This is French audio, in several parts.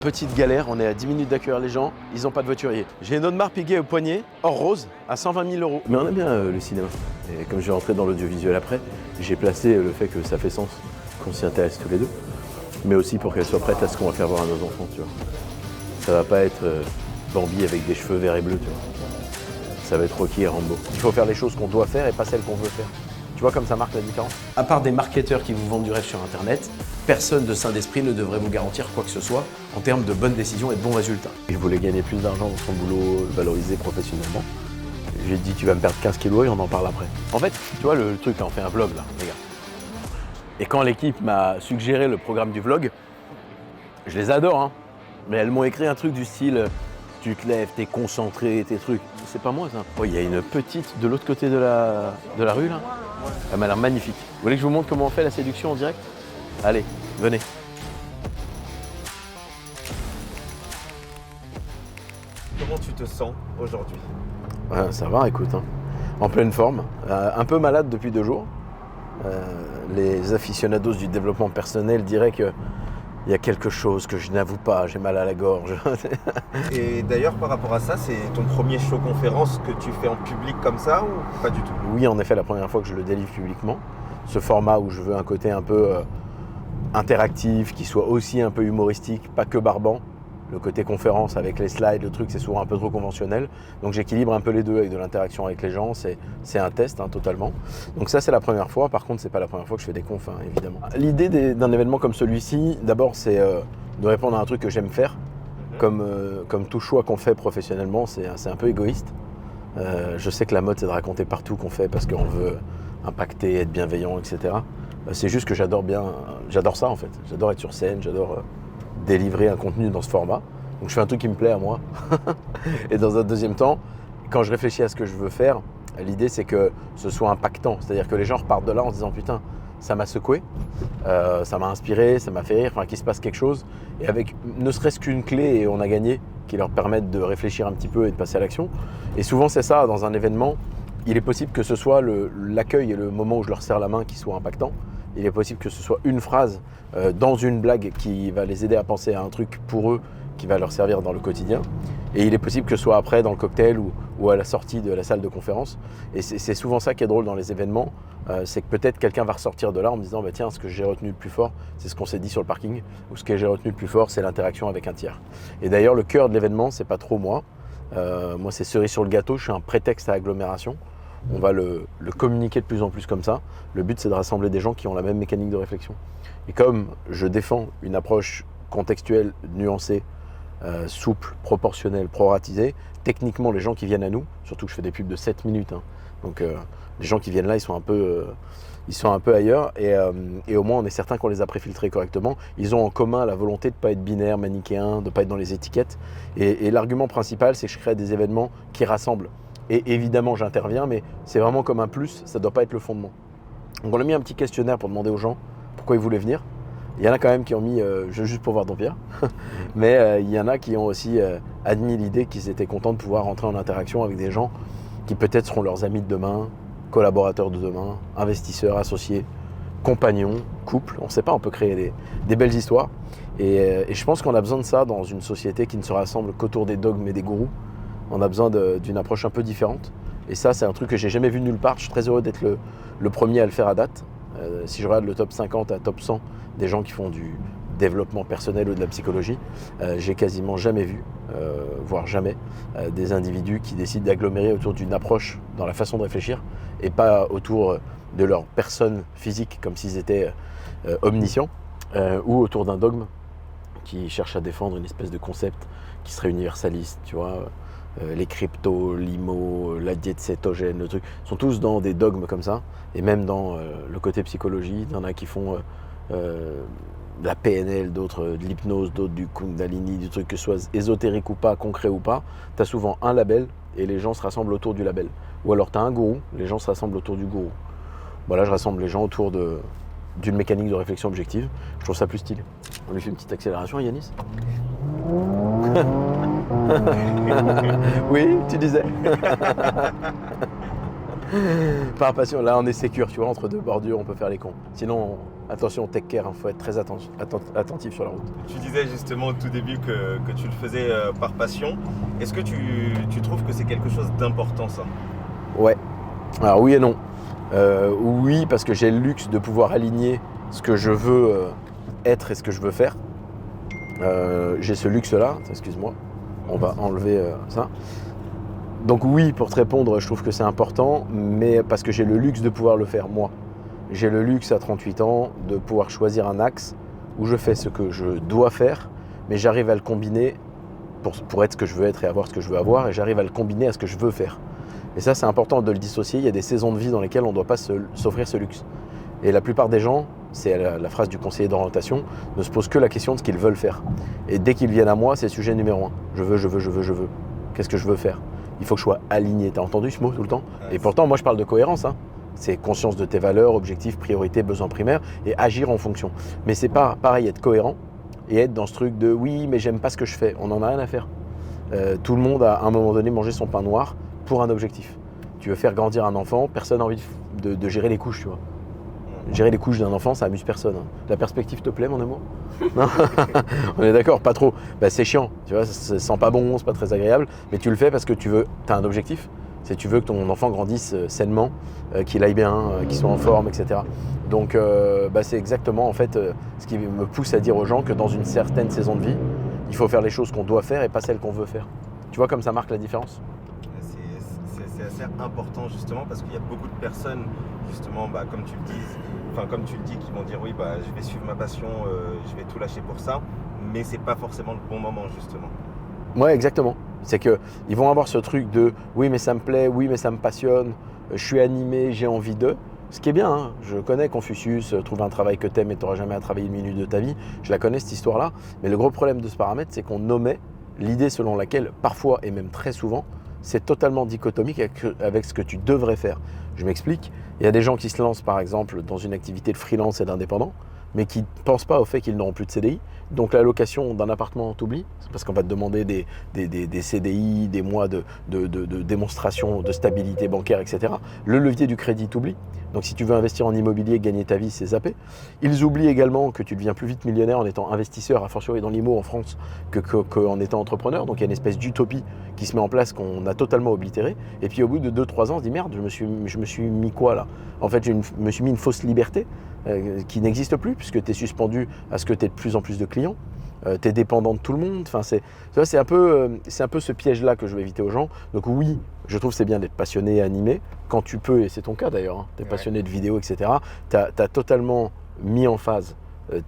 Petite galère, on est à 10 minutes d'accueillir les gens, ils n'ont pas de voiturier. J'ai une Audemars Piguet au poignet, or rose, à 120 000 €. Mais on aime bien le cinéma. Et comme je vais rentrer dans l'audiovisuel après, j'ai placé le fait que ça fait sens qu'on s'y intéresse tous les deux. Mais aussi pour qu'elle soit prête à ce qu'on va faire voir à nos enfants, tu vois. Ça va pas être Bambi avec des cheveux verts et bleus, tu vois. Ça va être Rocky et Rambo. Il faut faire les choses qu'on doit faire et pas celles qu'on veut faire. Tu vois comme ça marque la différence? À part des marketeurs qui vous vendent du rêve sur Internet, personne de sain d'esprit ne devrait vous garantir quoi que ce soit en termes de bonnes décisions et de bons résultats. Je voulais gagner plus d'argent dans son boulot, le valoriser professionnellement. J'ai dit tu vas me perdre 15 kilos et on en parle après. En fait, tu vois le truc, là, on fait un vlog là, regarde. Et quand l'équipe m'a suggéré le programme du vlog, je les adore, hein. Mais elles m'ont écrit un truc du style tu te lèves, t'es concentré, tes trucs. C'est pas moi ça. Oh, il y a une petite de l'autre côté de la rue là. Elle m'a l'air magnifique. Vous voulez que je vous montre comment on fait la séduction en direct? Allez, venez. Comment tu te sens aujourd'hui? Ça va, écoute. Hein. En pleine forme. Un peu malade depuis 2 jours. Les aficionados du développement personnel diraient qu'il y a quelque chose que je n'avoue pas, j'ai mal à la gorge. Et d'ailleurs, par rapport à ça, c'est ton premier show conférence que tu fais en public comme ça ou pas du tout? Oui, en effet, la première fois que je le délivre publiquement. Ce format où je veux un côté un peu interactif, qui soit aussi un peu humoristique, pas que barbant. Le côté conférence avec les slides, le truc, c'est souvent un peu trop conventionnel. Donc j'équilibre un peu les deux avec de l'interaction avec les gens. C'est un test, hein, totalement. Donc ça, c'est la première fois. Par contre, c'est pas la première fois que je fais des confs, hein, évidemment. L'idée d'un événement comme celui-ci, d'abord, c'est de répondre à un truc que j'aime faire. Comme tout choix qu'on fait professionnellement, c'est un peu égoïste. Je sais que la mode, c'est de raconter partout qu'on fait parce qu'on veut impacter, être bienveillant, etc. C'est juste que j'adore ça en fait. J'adore être sur scène, j'adore délivrer un contenu dans ce format. Donc je fais un truc qui me plaît à moi. Et dans un deuxième temps, quand je réfléchis à ce que je veux faire, l'idée c'est que ce soit impactant. C'est-à-dire que les gens repartent de là en se disant putain, ça m'a secoué, ça m'a inspiré, ça m'a fait rire, enfin qu'il se passe quelque chose. Et avec ne serait-ce qu'une clé et on a gagné, qui leur permettent de réfléchir un petit peu et de passer à l'action. Et souvent c'est ça, dans un événement, il est possible que ce soit l'accueil et le moment où je leur serre la main qui soit impactant. Il est possible que ce soit une phrase dans une blague qui va les aider à penser à un truc pour eux qui va leur servir dans le quotidien. Et il est possible que ce soit après dans le cocktail ou à la sortie de la salle de conférence. Et c'est souvent ça qui est drôle dans les événements, c'est que peut-être quelqu'un va ressortir de là en me disant bah, tiens, ce que j'ai retenu le plus fort, c'est ce qu'on s'est dit sur le parking, ou ce que j'ai retenu le plus fort, c'est l'interaction avec un tiers. Et d'ailleurs, le cœur de l'événement, c'est pas trop moi. Moi, c'est cerise sur le gâteau, je suis un prétexte à agglomération. On va le communiquer de plus en plus comme ça. Le but, c'est de rassembler des gens qui ont la même mécanique de réflexion. Et comme je défends une approche contextuelle, nuancée, souple, proportionnelle, proratisée, techniquement, les gens qui viennent à nous, surtout que je fais des pubs de 7 minutes, hein, donc les gens qui viennent là, ils sont un peu ailleurs. Et au moins, on est certain qu'on les a préfiltrés correctement. Ils ont en commun la volonté de ne pas être binaire, manichéen, de ne pas être dans les étiquettes. Et l'argument principal, c'est que je crée des événements qui rassemblent. Et évidemment, j'interviens, mais c'est vraiment comme un plus, ça ne doit pas être le fondement. Donc on a mis un petit questionnaire pour demander aux gens pourquoi ils voulaient venir. Il y en a quand même qui ont mis juste pour voir Dampierre, mais il y en a qui ont aussi admis l'idée qu'ils étaient contents de pouvoir rentrer en interaction avec des gens qui peut-être seront leurs amis de demain, collaborateurs de demain, investisseurs, associés, compagnons, couples. On ne sait pas, on peut créer des belles histoires. Et je pense qu'on a besoin de ça dans une société qui ne se rassemble qu'autour des dogmes et des gourous. On a besoin d'une approche un peu différente. Et ça, c'est un truc que j'ai jamais vu nulle part. Je suis très heureux d'être le premier à le faire à date. Si je regarde le top 50 à top 100 des gens qui font du développement personnel ou de la psychologie, j'ai quasiment jamais vu, voire jamais, des individus qui décident d'agglomérer autour d'une approche dans la façon de réfléchir et pas autour de leur personne physique comme s'ils étaient omniscients ou autour d'un dogme qui cherche à défendre une espèce de concept qui serait universaliste, tu vois. Les cryptos, l'IMO, la diète cétogène, le truc, sont tous dans des dogmes comme ça. Et même dans le côté psychologie, il y en a qui font de la PNL, d'autres de l'hypnose, d'autres du Kundalini, du truc que ce soit ésotérique ou pas, concret ou pas. Tu as souvent un label et les gens se rassemblent autour du label. Ou alors tu as un gourou, les gens se rassemblent autour du gourou. Voilà, je rassemble les gens autour d'une mécanique de réflexion objective. Je trouve ça plus stylé. On lui fait une petite accélération, Yanis. Oui, tu disais. Par passion, là on est sécure, tu vois, entre deux bordures, on peut faire les cons. Sinon, attention, take care, il faut être très attentif sur la route. Tu disais justement au tout début que tu le faisais par passion. Est-ce que tu trouves que c'est quelque chose d'important ça? Ouais, alors oui et non. Oui, parce que j'ai le luxe de pouvoir aligner ce que je veux être et ce que je veux faire. J'ai ce luxe-là, excuse-moi, on va enlever ça. Donc oui, pour te répondre, je trouve que c'est important, mais parce que j'ai le luxe de pouvoir le faire moi. J'ai le luxe à 38 ans de pouvoir choisir un axe où je fais ce que je dois faire, mais j'arrive à le combiner pour être ce que je veux être et avoir ce que je veux avoir, et j'arrive à le combiner à ce que je veux faire. Et ça, c'est important de le dissocier. Il y a des saisons de vie dans lesquelles on ne doit pas s'offrir ce luxe. Et la plupart des gens, c'est la phrase du conseiller d'orientation, ne se posent que la question de ce qu'ils veulent faire. Et dès qu'ils viennent à moi, c'est sujet numéro 1. Je veux. Qu'est-ce que je veux faire? Il faut que je sois aligné. T'as entendu ce mot tout le temps? Et pourtant, moi, je parle de cohérence. C'est conscience de tes valeurs, objectifs, priorités, besoins primaires et agir en fonction. Mais c'est pas pareil être cohérent et être dans ce truc de oui, mais j'aime pas ce que je fais. On n'en a rien à faire. Tout le monde a à un moment donné mangé son pain noir pour un objectif. Tu veux faire grandir un enfant, personne n'a envie de gérer les couches, tu vois. Gérer les couches d'un enfant, ça amuse personne. La perspective te plaît, mon amour? Non. On est d'accord, pas trop. C'est chiant, tu vois, ça sent pas bon, c'est pas très agréable, mais tu le fais parce que tu as un objectif. C'est tu veux que ton enfant grandisse sainement, qu'il aille bien, qu'il soit en forme, etc. Donc c'est exactement en fait ce qui me pousse à dire aux gens que dans une certaine saison de vie, il faut faire les choses qu'on doit faire et pas celles qu'on veut faire. Tu vois comme ça marque la différence? C'est assez important justement parce qu'il y a beaucoup de personnes justement comme tu le dis qui vont dire oui je vais suivre ma passion, je vais tout lâcher pour ça, mais c'est pas forcément le bon moment justement. Ouais, exactement. C'est qu'ils vont avoir ce truc de oui mais ça me plaît, oui mais ça me passionne, je suis animé, j'ai envie de. Ce qui est bien, hein. Je connais Confucius, trouver un travail que t'aimes et t'auras jamais à travailler une minute de ta vie. Je la connais cette histoire-là. Mais le gros problème de ce paramètre, c'est qu'on omet l'idée selon laquelle, parfois et même très souvent, c'est totalement dichotomique avec ce que tu devrais faire. Je m'explique. Il y a des gens qui se lancent par exemple dans une activité de freelance et d'indépendant, mais qui ne pensent pas au fait qu'ils n'auront plus de CDI. Donc la location d'un appartement t'oublie, parce qu'on va te demander des CDI, des mois de démonstration de stabilité bancaire, etc. Le levier du crédit t'oublie. Donc si tu veux investir en immobilier, gagner ta vie, c'est zappé. Ils oublient également que tu deviens plus vite millionnaire en étant investisseur, a fortiori dans l'IMO en France, qu'en étant entrepreneur. Donc il y a une espèce d'utopie qui se met en place qu'on a totalement oblitérée. Et puis au bout de 2-3 ans, on se dit merde, je me suis mis quoi là? En fait, je me suis mis une fausse liberté qui n'existe plus puisque tu es suspendu à ce que tu aies de plus en plus de clients. Tu es dépendant de tout le monde. Enfin, c'est un peu ce piège-là que je veux éviter aux gens. Donc oui, je trouve que c'est bien d'être passionné et animé quand tu peux, et c'est ton cas d'ailleurs, tu es passionné de vidéo, etc. Tu as totalement mis en phase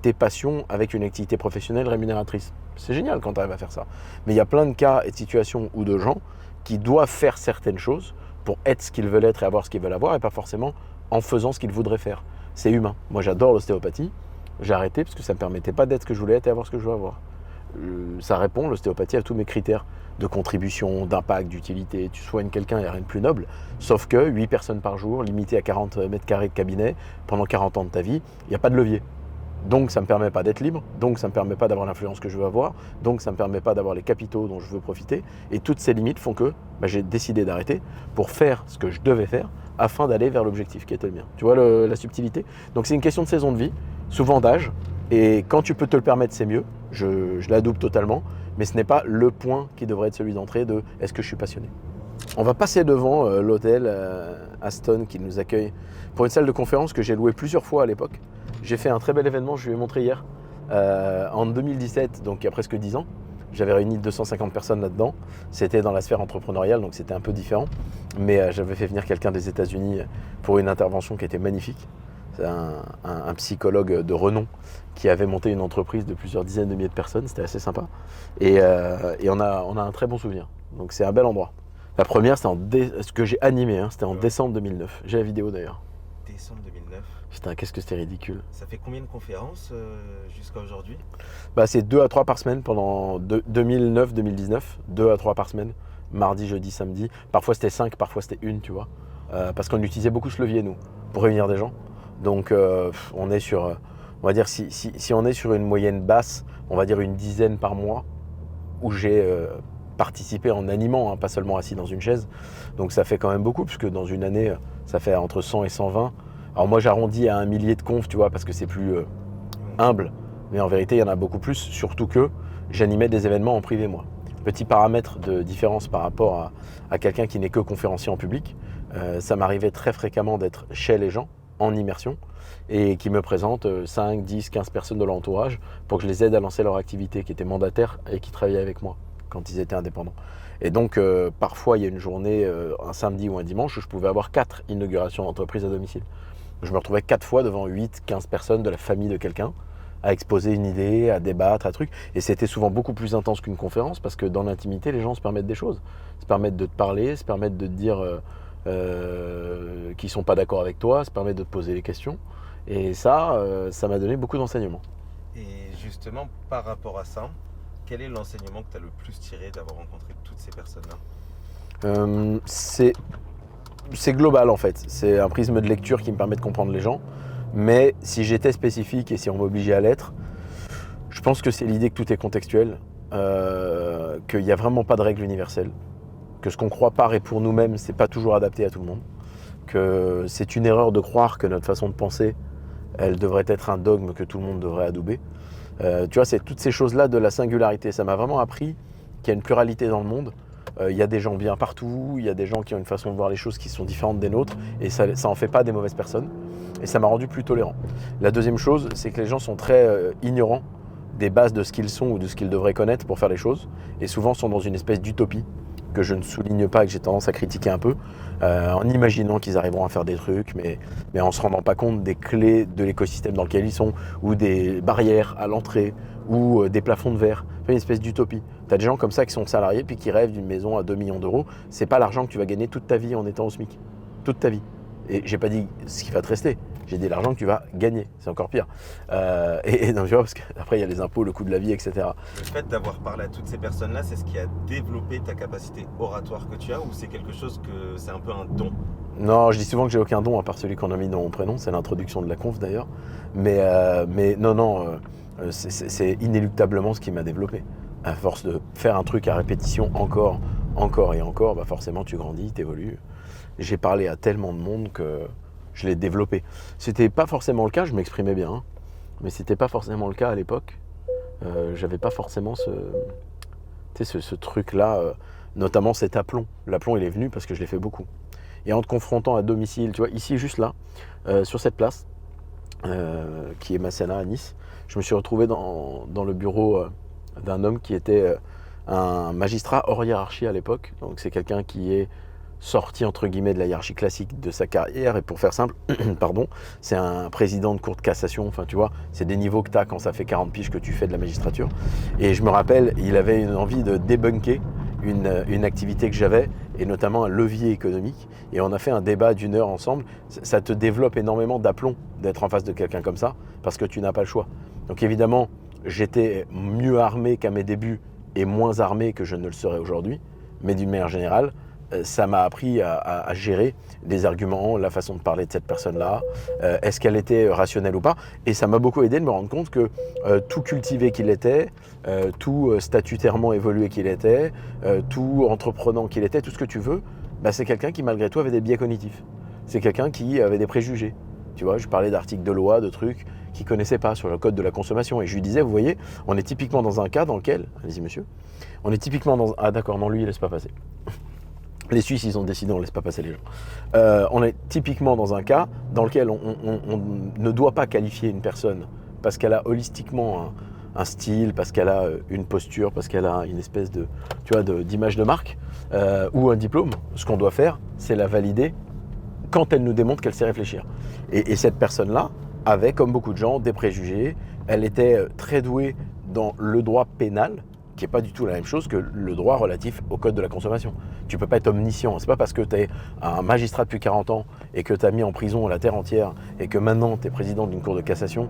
tes passions avec une activité professionnelle rémunératrice. C'est génial quand tu arrives à faire ça. Mais il y a plein de cas et de situations ou de gens qui doivent faire certaines choses pour être ce qu'ils veulent être et avoir ce qu'ils veulent avoir et pas forcément en faisant ce qu'ils voudraient faire. C'est humain. Moi, j'adore l'ostéopathie. J'ai arrêté parce que ça ne me permettait pas d'être ce que je voulais être et avoir ce que je veux avoir. Ça répond, l'ostéopathie, à tous mes critères de contribution, d'impact, d'utilité. Tu soignes quelqu'un, il n'y a rien de plus noble. Sauf que 8 personnes par jour, limité à 40 mètres carrés de cabinet, pendant 40 ans de ta vie, il n'y a pas de levier. Donc ça ne me permet pas d'être libre, donc ça ne me permet pas d'avoir l'influence que je veux avoir, donc ça ne me permet pas d'avoir les capitaux dont je veux profiter. Et toutes ces limites font que j'ai décidé d'arrêter pour faire ce que je devais faire afin d'aller vers l'objectif qui était le mien. Tu vois la subtilité? Donc c'est une question de saison de vie, souvent d'âge, et quand tu peux te le permettre, c'est mieux. Je l'adopte totalement, mais ce n'est pas le point qui devrait être celui d'entrée de est-ce que je suis passionné. On va passer devant l'hôtel Aston qui nous accueille pour une salle de conférence que j'ai louée plusieurs fois à l'époque. J'ai fait un très bel événement, je lui ai montré hier, en 2017, donc il y a presque 10 ans. J'avais réuni 250 personnes là-dedans. C'était dans la sphère entrepreneuriale, donc c'était un peu différent. Mais j'avais fait venir quelqu'un des États-Unis pour une intervention qui était magnifique. C'est un psychologue de renom qui avait monté une entreprise de plusieurs dizaines de milliers de personnes. C'était assez sympa. Et on a un très bon souvenir. Donc c'est un bel endroit. La première, c'était ce que j'ai animé, c'était en décembre 2009. J'ai la vidéo d'ailleurs. Décembre 2009. Putain, qu'est-ce que c'était ridicule. Ça fait combien de conférences jusqu'à aujourd'hui? C'est 2 à 3 par semaine pendant 2009-2019. 2 à 3 par semaine. Mardi, jeudi, samedi. Parfois c'était 5, parfois c'était 1, tu vois. Parce qu'on utilisait beaucoup ce levier, nous, pour réunir des gens. Donc on est sur, on va dire, si on est sur une moyenne basse, on va dire une dizaine par mois, où j'ai participé en animant, pas seulement assis dans une chaise. Donc ça fait quand même beaucoup, puisque dans une année, ça fait entre 100 et 120. Alors moi j'arrondis à 1 millier de confs, tu vois, parce que c'est plus humble. Mais en vérité, il y en a beaucoup plus, surtout que j'animais des événements en privé, moi. Petit paramètre de différence par rapport à quelqu'un qui n'est que conférencier en public. Ça m'arrivait très fréquemment d'être chez les gens, en immersion, et qui me présentent 5, 10, 15 personnes de leur entourage pour que je les aide à lancer leur activité, qui étaient mandataires et qui travaillaient avec moi quand ils étaient indépendants. Et donc, parfois, il y a une journée, un samedi ou un dimanche, où je pouvais avoir 4 inaugurations d'entreprise à domicile. Je me retrouvais 4 fois devant 8, 15 personnes de la famille de quelqu'un, à exposer une idée, à débattre, à truc. Et c'était souvent beaucoup plus intense qu'une conférence, parce que dans l'intimité, les gens se permettent des choses. Se permettent de te parler, se permettent de te dire qu'ils ne sont pas d'accord avec toi, se permettent de te poser des questions. Et ça m'a donné beaucoup d'enseignements. Et justement, par rapport à ça, quel est l'enseignement que tu as le plus tiré d'avoir rencontré toutes ces personnes-là? C'est global en fait. C'est un prisme de lecture qui me permet de comprendre les gens. Mais si j'étais spécifique et si on m'obligeait à l'être, je pense que c'est l'idée que tout est contextuel, qu'il n'y a vraiment pas de règle universelle, que ce qu'on croit par et pour nous-mêmes, c'est pas toujours adapté à tout le monde, que c'est une erreur de croire que notre façon de penser, elle devrait être un dogme que tout le monde devrait adouber. Tu vois, c'est toutes ces choses-là de la singularité. Ça m'a vraiment appris qu'il y a une pluralité dans le monde. Il y a des gens bien partout, il y a des gens qui ont une façon de voir les choses qui sont différentes des nôtres, et ça en fait pas des mauvaises personnes. Et ça m'a rendu plus tolérant. La deuxième chose, c'est que les gens sont très ignorants des bases de ce qu'ils sont ou de ce qu'ils devraient connaître pour faire les choses, et souvent sont dans une espèce d'utopie que je ne souligne pas et que j'ai tendance à critiquer un peu, en imaginant qu'ils arriveront à faire des trucs, mais en ne se rendant pas compte des clés de l'écosystème dans lequel ils sont, ou des barrières à l'entrée, ou des plafonds de verre. Une espèce d'utopie. Tu as des gens comme ça qui sont salariés puis qui rêvent d'une maison à 2 millions d'euros. C'est pas l'argent que tu vas gagner toute ta vie en étant au SMIC. Toute ta vie. Et j'ai pas dit ce qui va te rester. J'ai dit l'argent que tu vas gagner. C'est encore pire. Non, tu vois, parce qu'après, il y a les impôts, le coût de la vie, etc. Le fait d'avoir parlé à toutes ces personnes-là, c'est ce qui a développé ta capacité oratoire que tu as, ou c'est quelque chose que c'est un peu un don? Non, je dis souvent que j'ai aucun don à part celui qu'on a mis dans mon prénom. C'est l'introduction de la conf d'ailleurs. Mais non, c'est inéluctablement ce qui m'a développé. À force de faire un truc à répétition encore et encore, bah forcément tu grandis, tu évolues. J'ai parlé à tellement de monde que je l'ai développé. C'était pas forcément le cas, je m'exprimais bien, hein, mais c'était pas forcément le cas à l'époque. J'avais pas forcément ce truc-là, notamment cet aplomb. L'aplomb, il est venu parce que je l'ai fait beaucoup. Et en te confrontant à domicile, tu vois, ici, juste là, sur cette place, qui est Masséna à Nice, je me suis retrouvé dans le bureau d'un homme qui était un magistrat hors hiérarchie à l'époque. Donc c'est quelqu'un qui est sorti entre guillemets de la hiérarchie classique de sa carrière, et pour faire simple, pardon, c'est un président de cour de cassation, enfin tu vois, c'est des niveaux que tu as quand ça fait 40 piges que tu fais de la magistrature. Et je me rappelle, il avait une envie de débunker une activité que j'avais, et notamment un levier économique, et on a fait un débat d'1 heure ensemble. Ça te développe énormément d'aplomb d'être en face de quelqu'un comme ça, parce que tu n'as pas le choix. Donc évidemment, j'étais mieux armé qu'à mes débuts et moins armé que je ne le serais aujourd'hui, mais d'une manière générale, ça m'a appris à gérer les arguments, la façon de parler de cette personne-là, est-ce qu'elle était rationnelle ou pas. Et ça m'a beaucoup aidé de me rendre compte que tout cultivé qu'il était, tout statutairement évolué qu'il était, tout entreprenant qu'il était, tout ce que tu veux, bah, c'est quelqu'un qui malgré tout avait des biais cognitifs. C'est quelqu'un qui avait des préjugés. Tu vois, je parlais d'articles de loi, de trucs qu'il ne connaissait pas sur le code de la consommation. Et je lui disais, vous voyez, on est typiquement dans un cas dans lequel... Allez-y monsieur. On est typiquement dans... Ah d'accord, non, lui, il laisse pas passer. Les Suisses, ils ont décidé, on ne laisse pas passer les gens. On est typiquement dans un cas dans lequel on ne doit pas qualifier une personne parce qu'elle a holistiquement un style, parce qu'elle a une posture, parce qu'elle a une espèce de, tu vois, d'image de marque ou un diplôme. Ce qu'on doit faire, c'est la valider quand elle nous démontre qu'elle sait réfléchir. Et cette personne-là avait, comme beaucoup de gens, des préjugés. Elle était très douée dans le droit pénal, qui n'est pas du tout la même chose que le droit relatif au code de la consommation. Tu ne peux pas être omniscient. Ce n'est pas parce que tu es un magistrat depuis 40 ans et que tu as mis en prison la terre entière et que maintenant tu es président d'une cour de cassation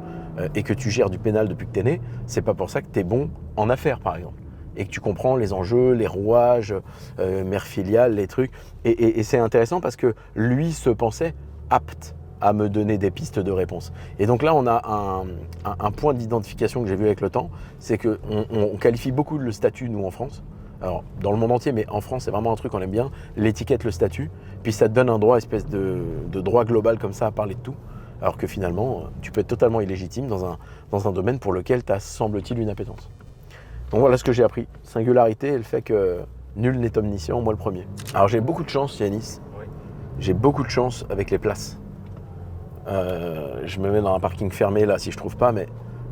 et que tu gères du pénal depuis que tu es né, c'est pas pour ça que tu es bon en affaires, par exemple. Et que tu comprends les enjeux, les rouages, mère filiale, les trucs. Et c'est intéressant parce que lui se pensait apte à me donner des pistes de réponse. Et donc là, on a un point d'identification que j'ai vu avec le temps, c'est qu'on qualifie beaucoup le statut, nous, en France. Alors, dans le monde entier, mais en France, c'est vraiment un truc qu'on aime bien, l'étiquette, le statut, puis ça te donne un droit, espèce de droit global comme ça, à parler de tout. alors que finalement, tu peux être totalement illégitime dans un domaine pour lequel tu as, semble-t-il, une appétence. Donc voilà ce que j'ai appris. Singularité et le fait que nul n'est omniscient, moi le premier. Alors j'ai beaucoup de chance, Yanis. Oui. J'ai beaucoup de chance avec les places. Je me mets dans un parking fermé là si je trouve pas, mais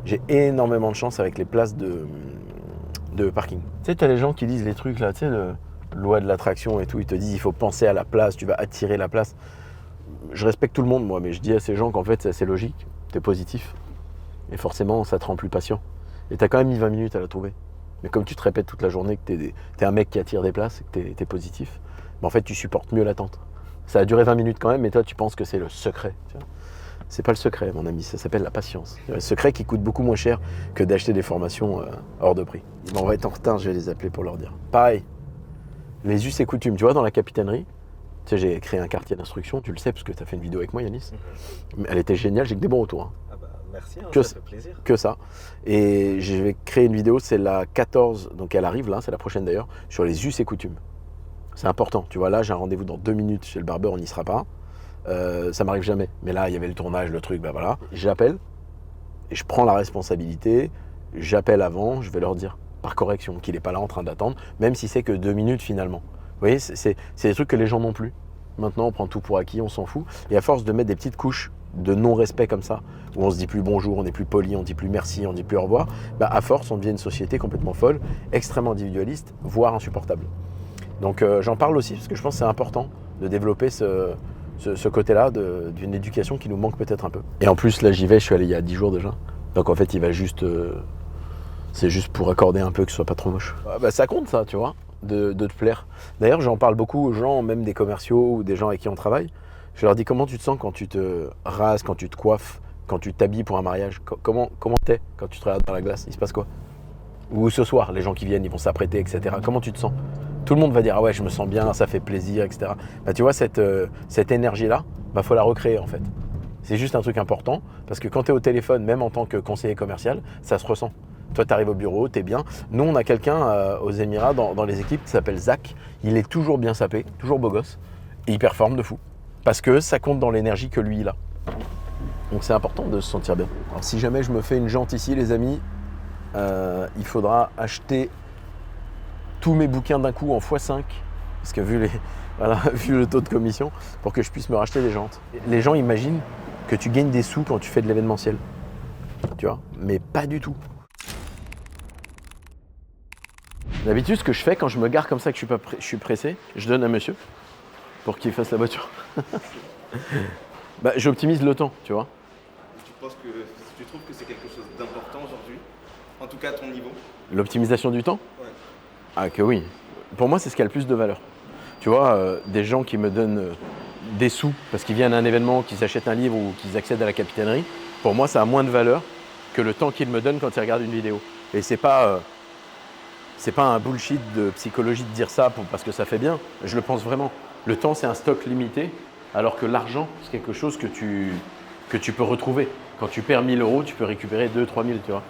j'ai énormément de chance avec les places de parking. Tu sais, tu as les gens qui disent les trucs là, tu sais, loi de l'attraction et tout, ils te disent il faut penser à la place, tu vas attirer la place. Je respecte tout le monde moi, mais je dis à ces gens qu'en fait c'est assez logique, tu es positif. Et forcément ça te rend plus patient. Et tu as quand même mis 20 minutes à la trouver. Mais comme tu te répètes toute la journée que tu es un mec qui attire des places et que tu es positif, ben en fait tu supportes mieux l'attente. Ça a duré 20 minutes quand même, mais toi tu penses que c'est le secret. Tu vois. C'est pas le secret, mon ami, ça s'appelle la patience. C'est un secret qui coûte beaucoup moins cher que d'acheter des formations hors de prix. On va être en retard, je vais les appeler pour leur dire. Pareil, les us et coutumes, tu vois, dans la capitainerie, tu sais, j'ai créé un quartier d'instruction, tu le sais, parce que tu as fait une vidéo avec moi, Yanis. Elle était géniale, j'ai que des bons retours. Hein. Ah bah, merci, ça fait plaisir. Que ça. Et je vais créer une vidéo, c'est la 14, donc elle arrive là, c'est la prochaine d'ailleurs, sur les us et coutumes. C'est important, tu vois, là j'ai un rendez-vous dans 2 minutes chez le barbeur, on n'y sera pas. Ça m'arrive jamais, mais là il y avait le tournage, le truc, ben voilà. J'appelle et je prends la responsabilité, j'appelle avant, je vais leur dire par correction qu'il n'est pas là en train d'attendre, même si c'est que 2 minutes finalement. Vous voyez, c'est des trucs que les gens n'ont plus. Maintenant on prend tout pour acquis, on s'en fout, et à force de mettre des petites couches de non-respect comme ça, où on se dit plus bonjour, on n'est plus poli, on dit plus merci, on dit plus au revoir, bah à force on devient une société complètement folle, extrêmement individualiste, voire insupportable. Donc j'en parle aussi parce que je pense que c'est important de développer ce côté-là d'une éducation qui nous manque peut-être un peu. Et en plus, là, j'y vais, je suis allé il y a 10 jours déjà. Donc en fait, il va juste... c'est juste pour accorder un peu que ce soit pas trop moche. Bah, ça compte ça, tu vois, de te plaire. D'ailleurs, j'en parle beaucoup aux gens, même des commerciaux ou des gens avec qui on travaille. Je leur dis comment tu te sens quand tu te rases, quand tu te coiffes, quand tu t'habilles pour un mariage. Comment t'es quand tu te regardes dans la glace? Il se passe quoi? Ou ce soir, les gens qui viennent, ils vont s'apprêter, etc. Comment tu te sens? Tout le monde va dire ah ouais, je me sens bien, ça fait plaisir, etc. Bah, tu vois, cette énergie-là, bah, faut la recréer en fait. C'est juste un truc important parce que quand tu es au téléphone, même en tant que conseiller commercial, ça se ressent. Toi, tu arrives au bureau, tu es bien. Nous, on a quelqu'un aux Émirats dans les équipes qui s'appelle Zach. Il est toujours bien sapé, toujours beau gosse et il performe de fou. Parce que ça compte dans l'énergie que lui, il a. Donc c'est important de se sentir bien. Alors si jamais je me fais une jante ici, les amis, il faudra acheter tous mes bouquins d'un coup en x5, parce que vu le taux de commission, pour que je puisse me racheter des jantes. Les gens imaginent que tu gagnes des sous quand tu fais de l'événementiel, tu vois, mais pas du tout. D'habitude, ce que je fais quand je me gare comme ça, que je suis pressé, je donne à monsieur pour qu'il fasse la voiture. Bah, j'optimise le temps, tu vois. Tu trouves que c'est quelque chose d'important aujourd'hui, en tout cas à ton niveau? L'optimisation du temps? Ouais. Ah que oui. Pour moi, c'est ce qui a le plus de valeur. Tu vois, des gens qui me donnent des sous parce qu'ils viennent à un événement, qu'ils achètent un livre ou qu'ils accèdent à la capitainerie, pour moi, ça a moins de valeur que le temps qu'ils me donnent quand ils regardent une vidéo. Et c'est pas un bullshit de psychologie de dire ça parce que ça fait bien. Je le pense vraiment. Le temps, c'est un stock limité, alors que l'argent, c'est quelque chose que tu peux retrouver. Quand tu perds 1 000 €, tu peux récupérer 2-3 000, tu vois.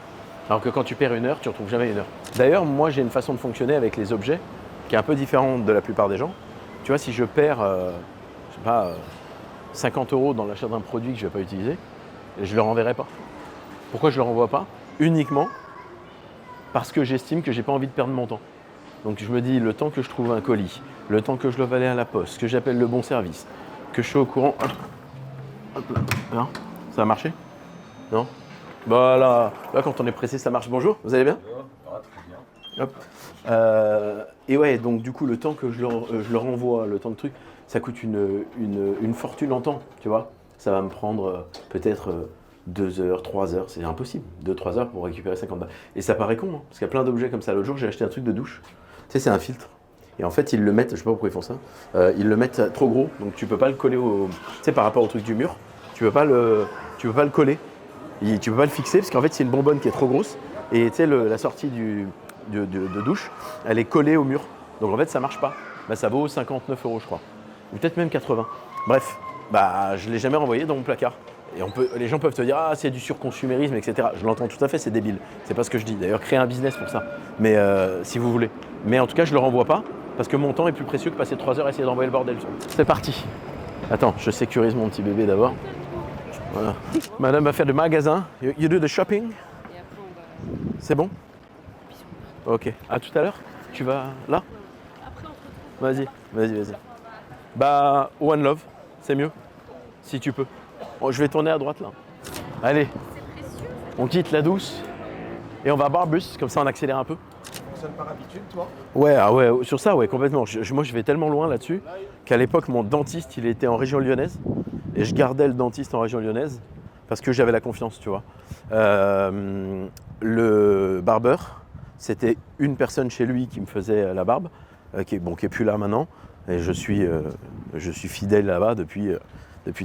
Alors que quand tu perds 1 heure, tu ne retrouves jamais 1 heure. D'ailleurs, moi, j'ai une façon de fonctionner avec les objets qui est un peu différente de la plupart des gens. Tu vois, si je perds, 50 € dans l'achat d'un produit que je ne vais pas utiliser, je ne le renverrai pas. Pourquoi je ne le renvoie pas? Uniquement parce que j'estime que je n'ai pas envie de perdre mon temps. Donc je me dis, le temps que je trouve un colis, le temps que je dois aller à la poste, que j'appelle le bon service, que je suis au courant... Hop, non, ça a marché? Non? Bah là, quand on est pressé, ça marche. Bonjour, vous allez bien? Très bien. Hop. Et ouais, donc du coup, le temps que je le renvoie, le temps de truc, ça coûte une fortune en temps, tu vois. Ça va me prendre peut-être 2 heures, 3 heures, c'est impossible. 2-3 heures pour récupérer 50 balles. Et ça paraît con, hein, parce qu'il y a plein d'objets comme ça. L'autre jour, j'ai acheté un truc de douche. Tu sais, c'est un filtre. Et en fait, ils le mettent, je sais pas pourquoi ils font ça, ils le mettent trop gros, donc tu peux pas le coller tu sais, par rapport au truc du mur, tu peux pas le coller. Tu peux pas le fixer parce qu'en fait c'est une bonbonne qui est trop grosse et tu sais la sortie de douche elle est collée au mur, donc en fait ça marche pas. Bah, ça vaut 59 € je crois, ou peut-être même 80. Bref, bah je l'ai jamais renvoyé dans mon placard. Et les gens peuvent te dire ah c'est du surconsumérisme, etc. Je l'entends tout à fait, c'est débile, c'est pas ce que je dis. D'ailleurs créer un business pour ça, mais si vous voulez. Mais en tout cas je le renvoie pas parce que mon temps est plus précieux que passer 3 heures à essayer d'envoyer le bordel. C'est parti. Attends, je sécurise mon petit bébé d'abord. Voilà. Madame va faire du magasin. You do the shopping? Et après, on va. C'est bon? Ok. À tout à l'heure? Tu vas là? Après, on se retrouve. Vas-y. Bah, One Love, c'est mieux. Si tu peux. Bon, je vais tourner à droite là. Allez, C'est précieux. on quitte la douce et on va à Barbus, comme ça on accélère un peu. Tu fonctionnes par habitude, toi? Ouais, sur ça, ouais, complètement. Moi, je vais tellement loin là-dessus qu'à l'époque, mon dentiste, il était en région lyonnaise et je gardais le dentiste en région lyonnaise parce que j'avais la confiance, tu vois. Le barbeur, c'était une personne chez lui qui me faisait la barbe, qui est plus là maintenant, et je suis fidèle là-bas depuis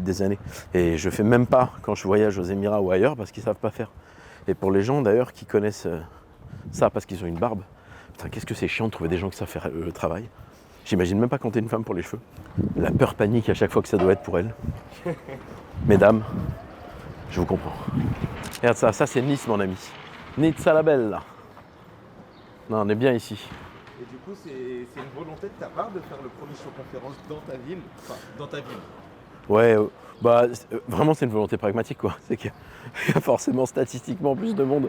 des années. Et je fais même pas quand je voyage aux Émirats ou ailleurs parce qu'ils savent pas faire. Et pour les gens d'ailleurs qui connaissent ça parce qu'ils ont une barbe, putain, qu'est-ce que c'est chiant de trouver des gens qui savent faire le travail. J'imagine même pas quand t'es une femme pour les cheveux. La peur panique à chaque fois que ça doit être pour elle. Mesdames, je vous comprends. Regarde ça c'est Nice mon ami. Nizza la Bella. Non, on est bien ici. Et du coup, c'est une volonté de ta part de faire le premier show conférence dans ta ville? Enfin, dans ta ville. Ouais, vraiment c'est une volonté pragmatique quoi. C'est qu'il y a forcément statistiquement plus de monde.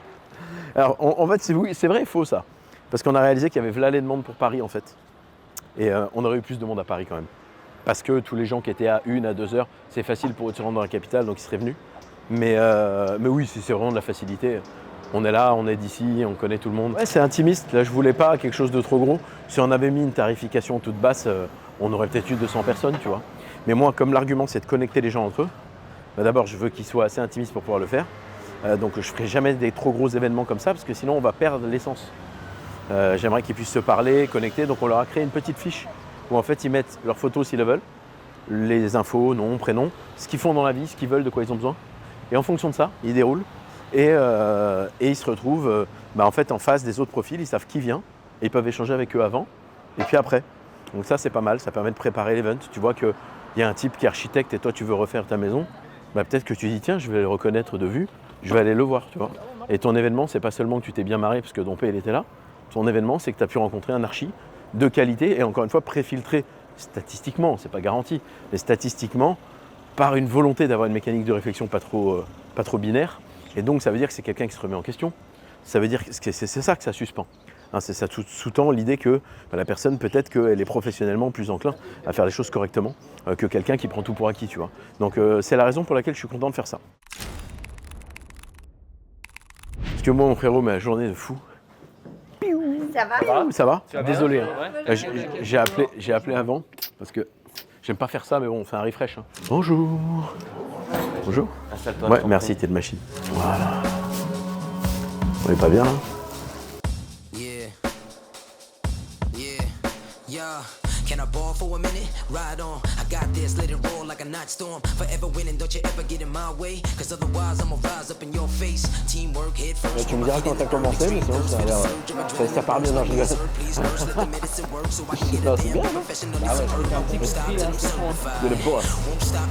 Alors en fait c'est vrai et faux ça. Parce qu'on a réalisé qu'il y avait v'là de monde pour Paris en fait. Et on aurait eu plus de monde à Paris quand même. Parce que tous les gens qui étaient à 1 à 2 heures, c'est facile pour eux de se rendre dans la capitale, donc ils seraient venus. Mais oui, c'est vraiment de la facilité. On est là, on est d'ici, on connaît tout le monde. Ouais, c'est intimiste. Là, je voulais pas quelque chose de trop gros. Si on avait mis une tarification toute basse, on aurait peut-être eu 200 personnes, tu vois. Mais moi, comme l'argument, c'est de connecter les gens entre eux, bah, d'abord, je veux qu'ils soient assez intimistes pour pouvoir le faire. Donc, je ferai jamais des trop gros événements comme ça, parce que sinon, on va perdre l'essence. J'aimerais qu'ils puissent se parler, connecter. Donc, on leur a créé une petite fiche où, en fait, ils mettent leurs photos s'ils le veulent, les infos, nom, prénom, ce qu'ils font dans la vie, ce qu'ils veulent, de quoi ils ont besoin. Et en fonction de ça, ils déroulent. Et ils se retrouvent en fait en face des autres profils, ils savent qui vient et ils peuvent échanger avec eux avant et puis après. Donc ça c'est pas mal, ça permet de préparer l'event. Tu vois qu'il y a un type qui est architecte et toi tu veux refaire ta maison, peut-être que tu dis tiens je vais le reconnaître de vue, je vais aller le voir, tu vois. Et ton événement c'est pas seulement que tu t'es bien marré parce que Dompé il était là, ton événement c'est que tu as pu rencontrer un archi de qualité et encore une fois préfiltré statistiquement, c'est pas garanti, mais statistiquement par une volonté d'avoir une mécanique de réflexion pas trop binaire. Et donc, ça veut dire que c'est quelqu'un qui se remet en question. Ça veut dire que c'est ça que ça suspend. Hein, ça sous-tend l'idée que la personne, peut-être qu'elle est professionnellement plus enclin à faire les choses correctement que quelqu'un qui prend tout pour acquis, tu vois. Donc, c'est la raison pour laquelle je suis content de faire ça. Parce que moi, mon frérot, ma journée de fou. Ça va? Ça va? Tu vas bien? Désolé. Hein. Ouais. J'ai appelé avant parce que j'aime pas faire ça, mais bon, on fait un refresh. Hein. Bonjour. Bonjour. Installe-toi. Ouais, merci, t'es de machine. Voilà. On est pas bien là? Yeah. Can I ball for a minute? Ride on. I got this, let it roll like a night storm. Forever winning, don't you ever get in my way. Cause otherwise I'ma rise up in your face. Teamwork, head first. Tu me diras quand t'as commencé, mais sinon ça a l'air. Ça part bien dans le rigole. Non, c'est bien, non? Ah ouais, c'est un petit coup de fil, hein. De le boss.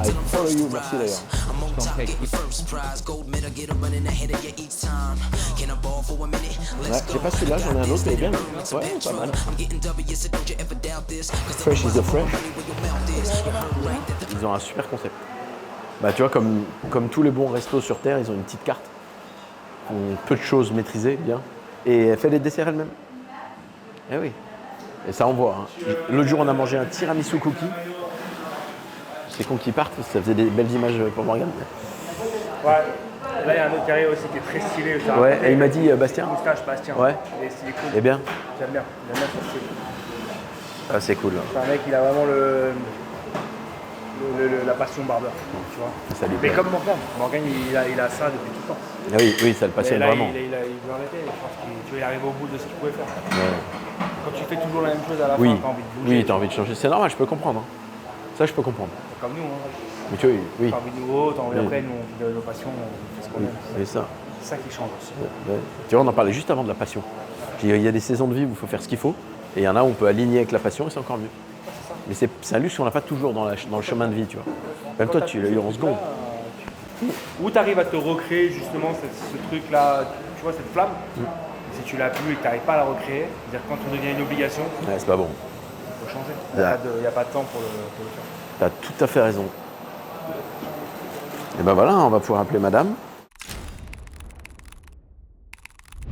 I follow you, merci d'ailleurs. Ouais, j'ai pas celui-là, j'en ai un autre, il est bien. Ouais, pas mal. Fresh is the fresh. Ils ont un super concept. Bah tu vois, comme tous les bons restos sur Terre, ils ont une petite carte. Ils ont peu de choses maîtrisées, bien. Et elle fait les desserts elle-même. Eh oui. Et ça envoie. Hein. L'autre jour, on a mangé un tiramisu cookie. C'est con qu'ils partent, ça faisait des belles images pour Morgane. Ouais. Là, il y a un autre carré aussi qui est très stylé. Ouais, et il m'a dit Bastien. Moustache, Bastien. Ouais. Il est stylé cool. Eh bien. J'aime bien son style. Ah, c'est cool. C'est un mec, il a vraiment la passion barbeur, tu vois. Ça lui Mais plaît. comme Morgane. Morgane, il a ça depuis tout le temps. Ah oui, ça le passionne Et là, vraiment. il veut arrêter. Je pense qu'il arrive au bout de ce qu'il pouvait faire. Ouais. Quand tu fais toujours la même chose à la Oui, fin, t'as envie de bouger. oui, t'as envie de changer. C'est normal, je peux comprendre. Hein. Ça, je peux comprendre. Comme nous, hein. Mais tu vois, oui. T'as envie de nouveau, t'as envie Oui. après, nous, on vit de nos passions, on fait ce qu'on aime. C'est ça. C'est ça qui change aussi. Ouais. Tu vois, on en parlait juste avant de la passion. Il y a des saisons de vie où il faut faire ce qu'il faut, et il y en a où on peut aligner avec la passion, et c'est encore mieux. Mais c'est un luxe qu'on n'a pas toujours dans le chemin de vie, tu vois. Même toi, tu l'as eu en seconde. Où tu arrives à te recréer justement ce truc-là, tu vois, cette flamme, si tu l'as plus et que tu n'arrives pas à la recréer, c'est-à-dire quand on devient une obligation, Ouais, c'est pas bon. il faut changer. Il Ouais. n'y a pas de temps pour le faire. T'as tout à fait raison. Et ben voilà, on va pouvoir appeler madame.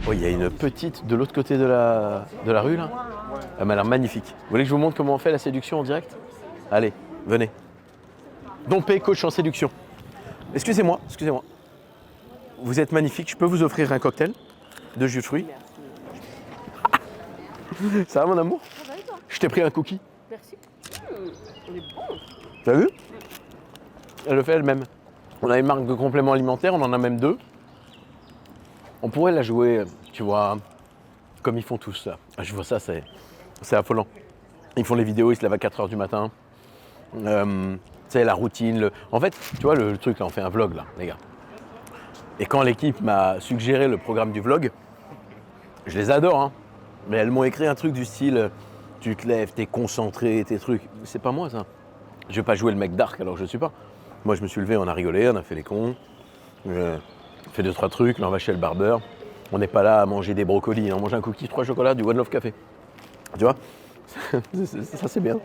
Oh, il y a une petite de l'autre côté de la rue là. Elle m'a l'air magnifique. Vous voulez que je vous montre comment on fait la séduction en direct? Allez, venez. Dompé, coach en séduction. Excusez-moi. Vous êtes magnifique, je peux vous offrir un cocktail de jus de fruits. Ça va mon amour? Ça va et toi? Je t'ai pris un cookie. Merci. On est bon. T'as vu? Elle le fait elle-même. On a une marque de compléments alimentaires, on en a même 2. On pourrait la jouer, tu vois, comme ils font tous là. Je vois ça, c'est affolant. Ils font les vidéos, ils se lèvent à 4h du matin. Tu sais, la routine. En fait, tu vois le truc là, on fait un vlog là, les gars. Et quand l'équipe m'a suggéré le programme du vlog, je les adore, hein. Mais elles m'ont écrit un truc du style, tu te lèves, t'es concentré, tes trucs. C'est pas moi ça. Je vais pas jouer le mec dark alors que je suis pas. Moi je me suis levé, on a rigolé, on a fait les cons. Fait 2-3 trucs, là on va chez le barbeur. On n'est pas là à manger des brocolis, on mange un cookie, 3 chocolats, du One Love Café. Tu vois? Ça c'est bien.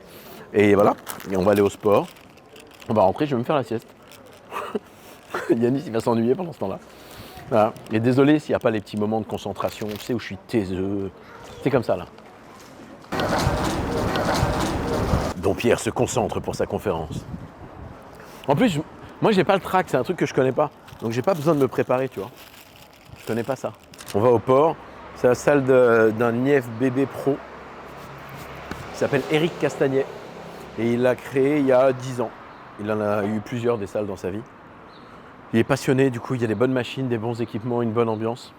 Et voilà, et on va aller au sport. On va rentrer, je vais me faire la sieste. Yanis il va s'ennuyer pendant ce temps-là. Voilà. Et désolé s'il n'y a pas les petits moments de concentration, tu sais où je suis taiseux. C'est comme ça là. Dom Pierre se concentre pour sa conférence. En plus, moi j'ai pas le track, c'est un truc que je connais pas. Donc j'ai pas besoin de me préparer, tu vois. Je connais pas ça. On va au port, c'est la salle d'un IFBB pro qui s'appelle Éric Castagnet. Et il l'a créé il y a 10 ans. Il en a eu plusieurs des salles dans sa vie. Il est passionné, du coup il y a des bonnes machines, des bons équipements, une bonne ambiance.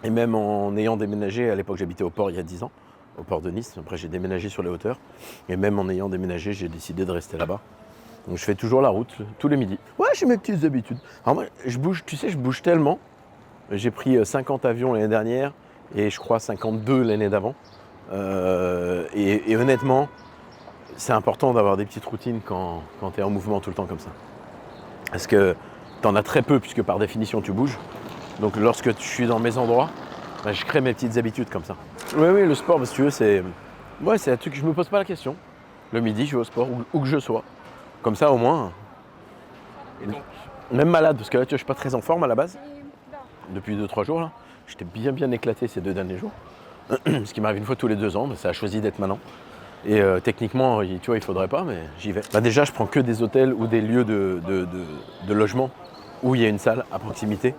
Et même en ayant déménagé, à l'époque j'habitais au port il y a 10 ans, au port de Nice. Après j'ai déménagé sur les hauteurs. Et même en ayant déménagé, j'ai décidé de rester là-bas. Donc je fais toujours la route, tous les midis. Ouais, j'ai mes petites habitudes. Alors moi, je bouge, tu sais, je bouge tellement. J'ai pris 50 avions l'année dernière et je crois 52 l'année d'avant. Et honnêtement, c'est important d'avoir des petites routines quand tu es en mouvement tout le temps comme ça. Parce que tu en as très peu puisque par définition tu bouges. Donc lorsque je suis dans mes endroits, ben, je crée mes petites habitudes comme ça. Oui, le sport, si tu veux, c'est un truc que je me pose pas la question. Le midi, je vais au sport, où que je sois. Comme ça, au moins, même malade, parce que là, tu vois, je suis pas très en forme à la base. Depuis 2-3 jours, là. J'étais bien éclaté ces 2 derniers jours. Ce qui m'arrive une fois tous les 2 ans, mais ça a choisi d'être maintenant. Et techniquement, tu vois, il faudrait pas, mais j'y vais. Bah, déjà, je prends que des hôtels ou des lieux de logement où il y a une salle à proximité.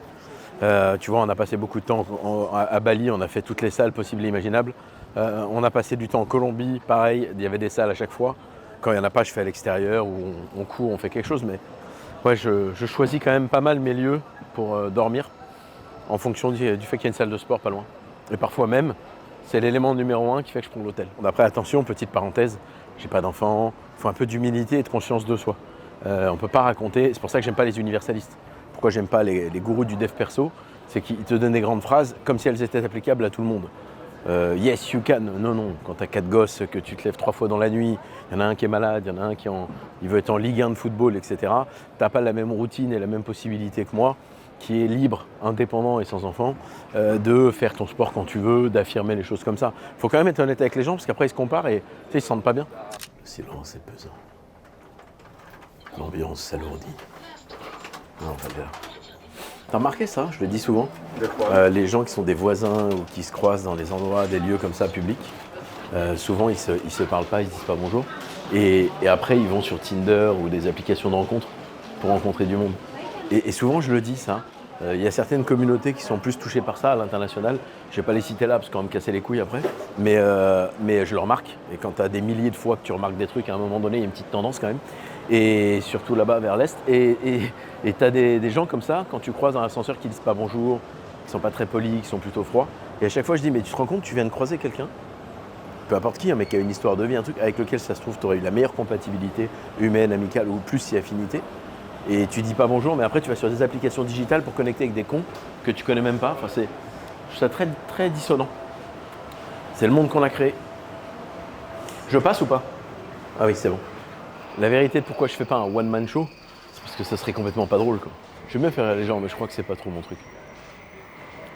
Tu vois, on a passé beaucoup de temps à Bali, on a fait toutes les salles possibles et imaginables. On a passé du temps en Colombie, pareil, il y avait des salles à chaque fois. Quand il n'y en a pas, je fais à l'extérieur ou on court, on fait quelque chose. Mais ouais, je choisis quand même pas mal mes lieux pour dormir en fonction du fait qu'il y a une salle de sport pas loin. Et parfois même, c'est l'élément numéro 1 qui fait que je prends l'hôtel. Après, attention, petite parenthèse, j'ai pas d'enfant, il faut un peu d'humilité et de conscience de soi. On ne peut pas raconter, c'est pour ça que j'aime pas les universalistes. Pourquoi j'aime pas les gourous du dev perso? C'est qu'ils te donnent des grandes phrases comme si elles étaient applicables à tout le monde. Yes, you can. Non. Quand tu as 4 gosses, que tu te lèves 3 fois dans la nuit, il y en a un qui est malade, il y en a un il veut être en Ligue 1 de football, etc. Tu n'as pas la même routine et la même possibilité que moi, qui est libre, indépendant et sans enfant, de faire ton sport quand tu veux, d'affirmer les choses comme ça. Il faut quand même être honnête avec les gens, parce qu'après ils se comparent et tu sais, ils se sentent pas bien. Le silence est pesant. L'ambiance s'alourdit. Non, pas bien. T'as remarqué ça? Je le dis souvent. Les gens qui sont des voisins ou qui se croisent dans des endroits, des lieux comme ça publics, souvent ils se parlent pas, ils disent pas bonjour. Et après ils vont sur Tinder ou des applications de rencontres pour rencontrer du monde. Et souvent je le dis ça. Il y a certaines communautés qui sont plus touchées par ça à l'international. Je vais pas les citer là parce qu'on va me casser les couilles après. Mais je le remarque. Et quand tu as des milliers de fois que tu remarques des trucs, à un moment donné, il y a une petite tendance quand même. Et surtout là-bas vers l'Est. Et tu as des gens comme ça, quand tu croises dans l'ascenseur, qui disent pas bonjour, qui sont pas très polis, qui sont plutôt froids. Et à chaque fois je dis, mais tu te rends compte, tu viens de croiser quelqu'un, peu importe qui, mais qui a une histoire de vie, un truc avec lequel ça se trouve, tu aurais eu la meilleure compatibilité humaine, amicale ou plus si affinité. Et tu dis pas bonjour, mais après tu vas sur des applications digitales pour connecter avec des cons que tu connais même pas. Enfin, je trouve ça très, très dissonant. C'est le monde qu'on a créé. Je passe ou pas? Ah oui, c'est bon. La vérité de pourquoi je fais pas un one-man show, c'est parce que ça serait complètement pas drôle, quoi. Je vais bien faire les gens, mais je crois que c'est pas trop mon truc.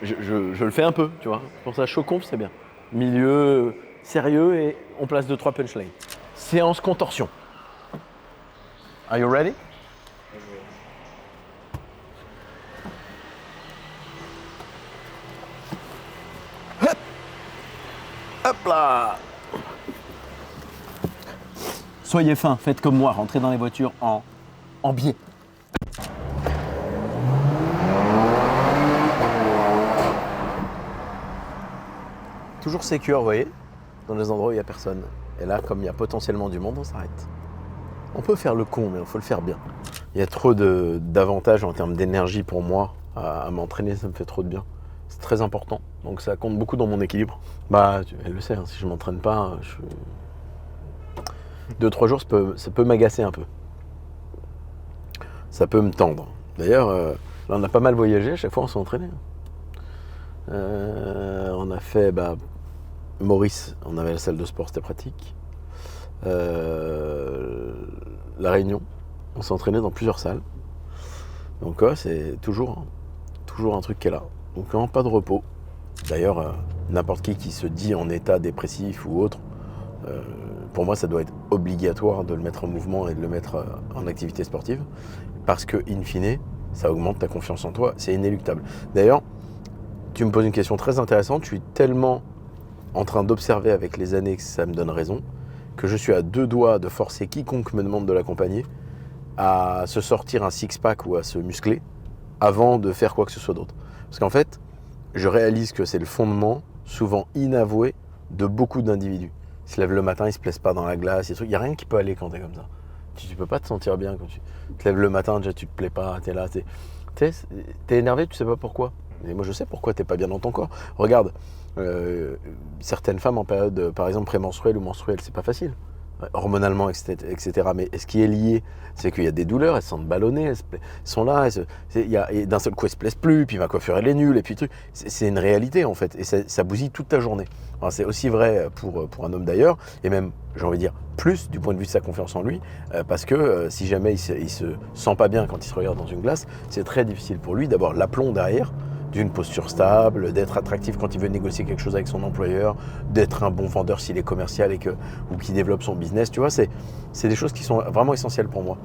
Je le fais un peu, tu vois. Pour ça, show conf, c'est bien. Milieu sérieux et on place 2-3 punchlines. Séance contorsion. Are you ready? là. Soyez fins, faites comme moi, rentrez dans les voitures en biais. Toujours sécure, vous voyez, dans les endroits où il n'y a personne. Et là, comme il y a potentiellement du monde, on s'arrête. On peut faire le con, mais il faut le faire bien. Il y a trop d'avantages en termes d'énergie pour moi à m'entraîner, ça me fait trop de bien. C'est très important, donc ça compte beaucoup dans mon équilibre. Bah, elle le sait, hein, si je ne m'entraîne pas, 2-3 jours, ça peut m'agacer un peu. Ça peut me tendre. D'ailleurs, là, on a pas mal voyagé, à chaque fois on s'est entraîné. On a fait Maurice, on avait la salle de sport, c'était pratique. La Réunion, on s'est entraîné dans plusieurs salles. Donc c'est toujours un truc qui est là. Donc vraiment pas de repos. D'ailleurs, n'importe qui se dit en état dépressif ou autre, pour moi ça doit être obligatoire de le mettre en mouvement et de le mettre en activité sportive. Parce que, in fine, ça augmente ta confiance en toi, c'est inéluctable. D'ailleurs, tu me poses une question très intéressante, je suis tellement en train d'observer avec les années que ça me donne raison, que je suis à 2 doigts de forcer quiconque me demande de l'accompagner à se sortir un six-pack ou à se muscler avant de faire quoi que ce soit d'autre. Parce qu'en fait, je réalise que c'est le fondement, souvent inavoué, de beaucoup d'individus. Ils se lèvent le matin, ils se plaisent pas dans la glace, il n'y a rien qui peut aller quand tu es comme ça. Tu peux pas te sentir bien quand tu te lèves le matin, déjà tu te plais pas, tu es là, t'es énervé, tu sais pas pourquoi. Et moi je sais pourquoi t'es pas bien dans ton corps. Regarde, certaines femmes en période, par exemple, prémenstruelle ou menstruelle, c'est pas facile. Hormonalement, etc. Mais ce qui est lié, c'est qu'il y a des douleurs, elles se sentent ballonnées, elles sont là, et d'un seul coup elles se plaisent plus, puis ma coiffure elle est nulle, et puis truc. C'est une réalité en fait, et ça bousille toute ta journée. Alors, c'est aussi vrai pour un homme d'ailleurs, et même, j'ai envie de dire, plus du point de vue de sa confiance en lui, parce que si jamais il se sent pas bien quand il se regarde dans une glace, c'est très difficile pour lui d'avoir l'aplomb derrière, d'une posture stable, d'être attractif quand il veut négocier quelque chose avec son employeur, d'être un bon vendeur s'il est commercial ou qu'il développe son business, tu vois, c'est des choses qui sont vraiment essentielles pour moi.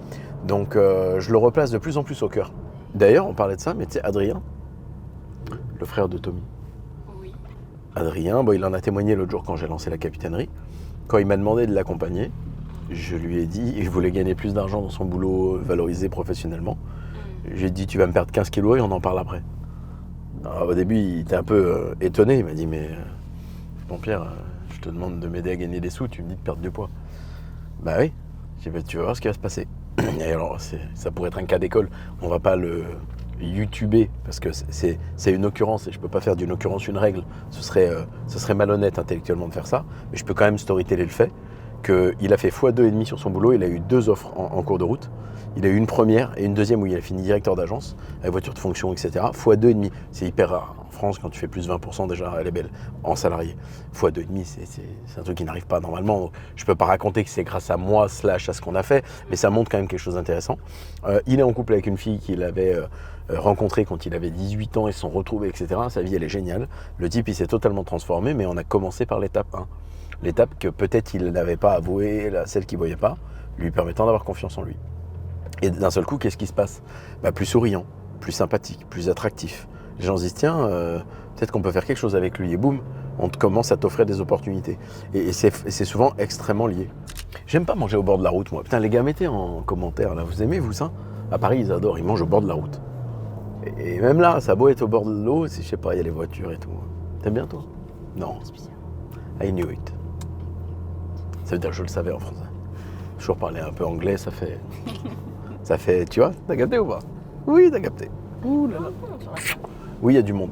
Donc je le replace de plus en plus au cœur. D'ailleurs, on parlait de ça, mais tu sais, Adrien, le frère de Tommy. Oui. Adrien, il en a témoigné l'autre jour quand j'ai lancé la capitainerie. Quand il m'a demandé de l'accompagner, je lui ai dit, il voulait gagner plus d'argent dans son boulot, valorisé professionnellement. J'ai dit, tu vas me perdre 15 kilos et on en parle après. Alors, au début, il était un peu étonné. Il m'a dit, mais bon Pierre, je te demande de m'aider à gagner des sous, tu me dis de perdre du poids. Bah oui, tu vas voir ce qui va se passer. Et alors, ça pourrait être un cas d'école. On va pas le YouTuber parce que c'est une occurrence et je peux pas faire d'une occurrence une règle. Ce serait malhonnête intellectuellement de faire ça. Mais je peux quand même storyteller le fait qu'il a fait x2,5 sur son boulot. Il a eu 2 offres en cours de route. Il a eu une première et une deuxième où il a fini directeur d'agence, avec voiture de fonction, etc. x2,5. C'est hyper rare. En France, quand tu fais plus de 20%, déjà, elle est belle, en salarié. x2,5, c'est un truc qui n'arrive pas normalement. Donc, je ne peux pas raconter que c'est grâce à moi, / à ce qu'on a fait, mais ça montre quand même quelque chose d'intéressant. Il est en couple avec une fille qu'il avait rencontrée quand il avait 18 ans, ils se sont retrouvés, etc. Sa vie, elle est géniale. Le type, il s'est totalement transformé, mais on a commencé par l'étape 1. L'étape que peut-être il n'avait pas avouée, celle qu'il ne voyait pas, lui permettant d'avoir confiance en lui. Et d'un seul coup, qu'est-ce qui se passe ? Plus souriant, plus sympathique, plus attractif. Les gens se disent, tiens, peut-être qu'on peut faire quelque chose avec lui. Et boum, on commence à t'offrir des opportunités. Et c'est souvent extrêmement lié. J'aime pas manger au bord de la route, moi. Putain, les gars, mettez en commentaire, là, vous aimez, vous, ça ? À Paris, ils adorent, ils mangent au bord de la route. Et même là, ça a beau être au bord de l'eau, je sais pas, il y a les voitures et tout. T'aimes bien, toi ? Non. I knew it. Ça veut dire, je le savais en français. Toujours parler un peu anglais, ça fait... Ça fait, tu vois, t'as capté ou pas ? Oui, t'as capté. Ouh là là. Oui, il y a du monde.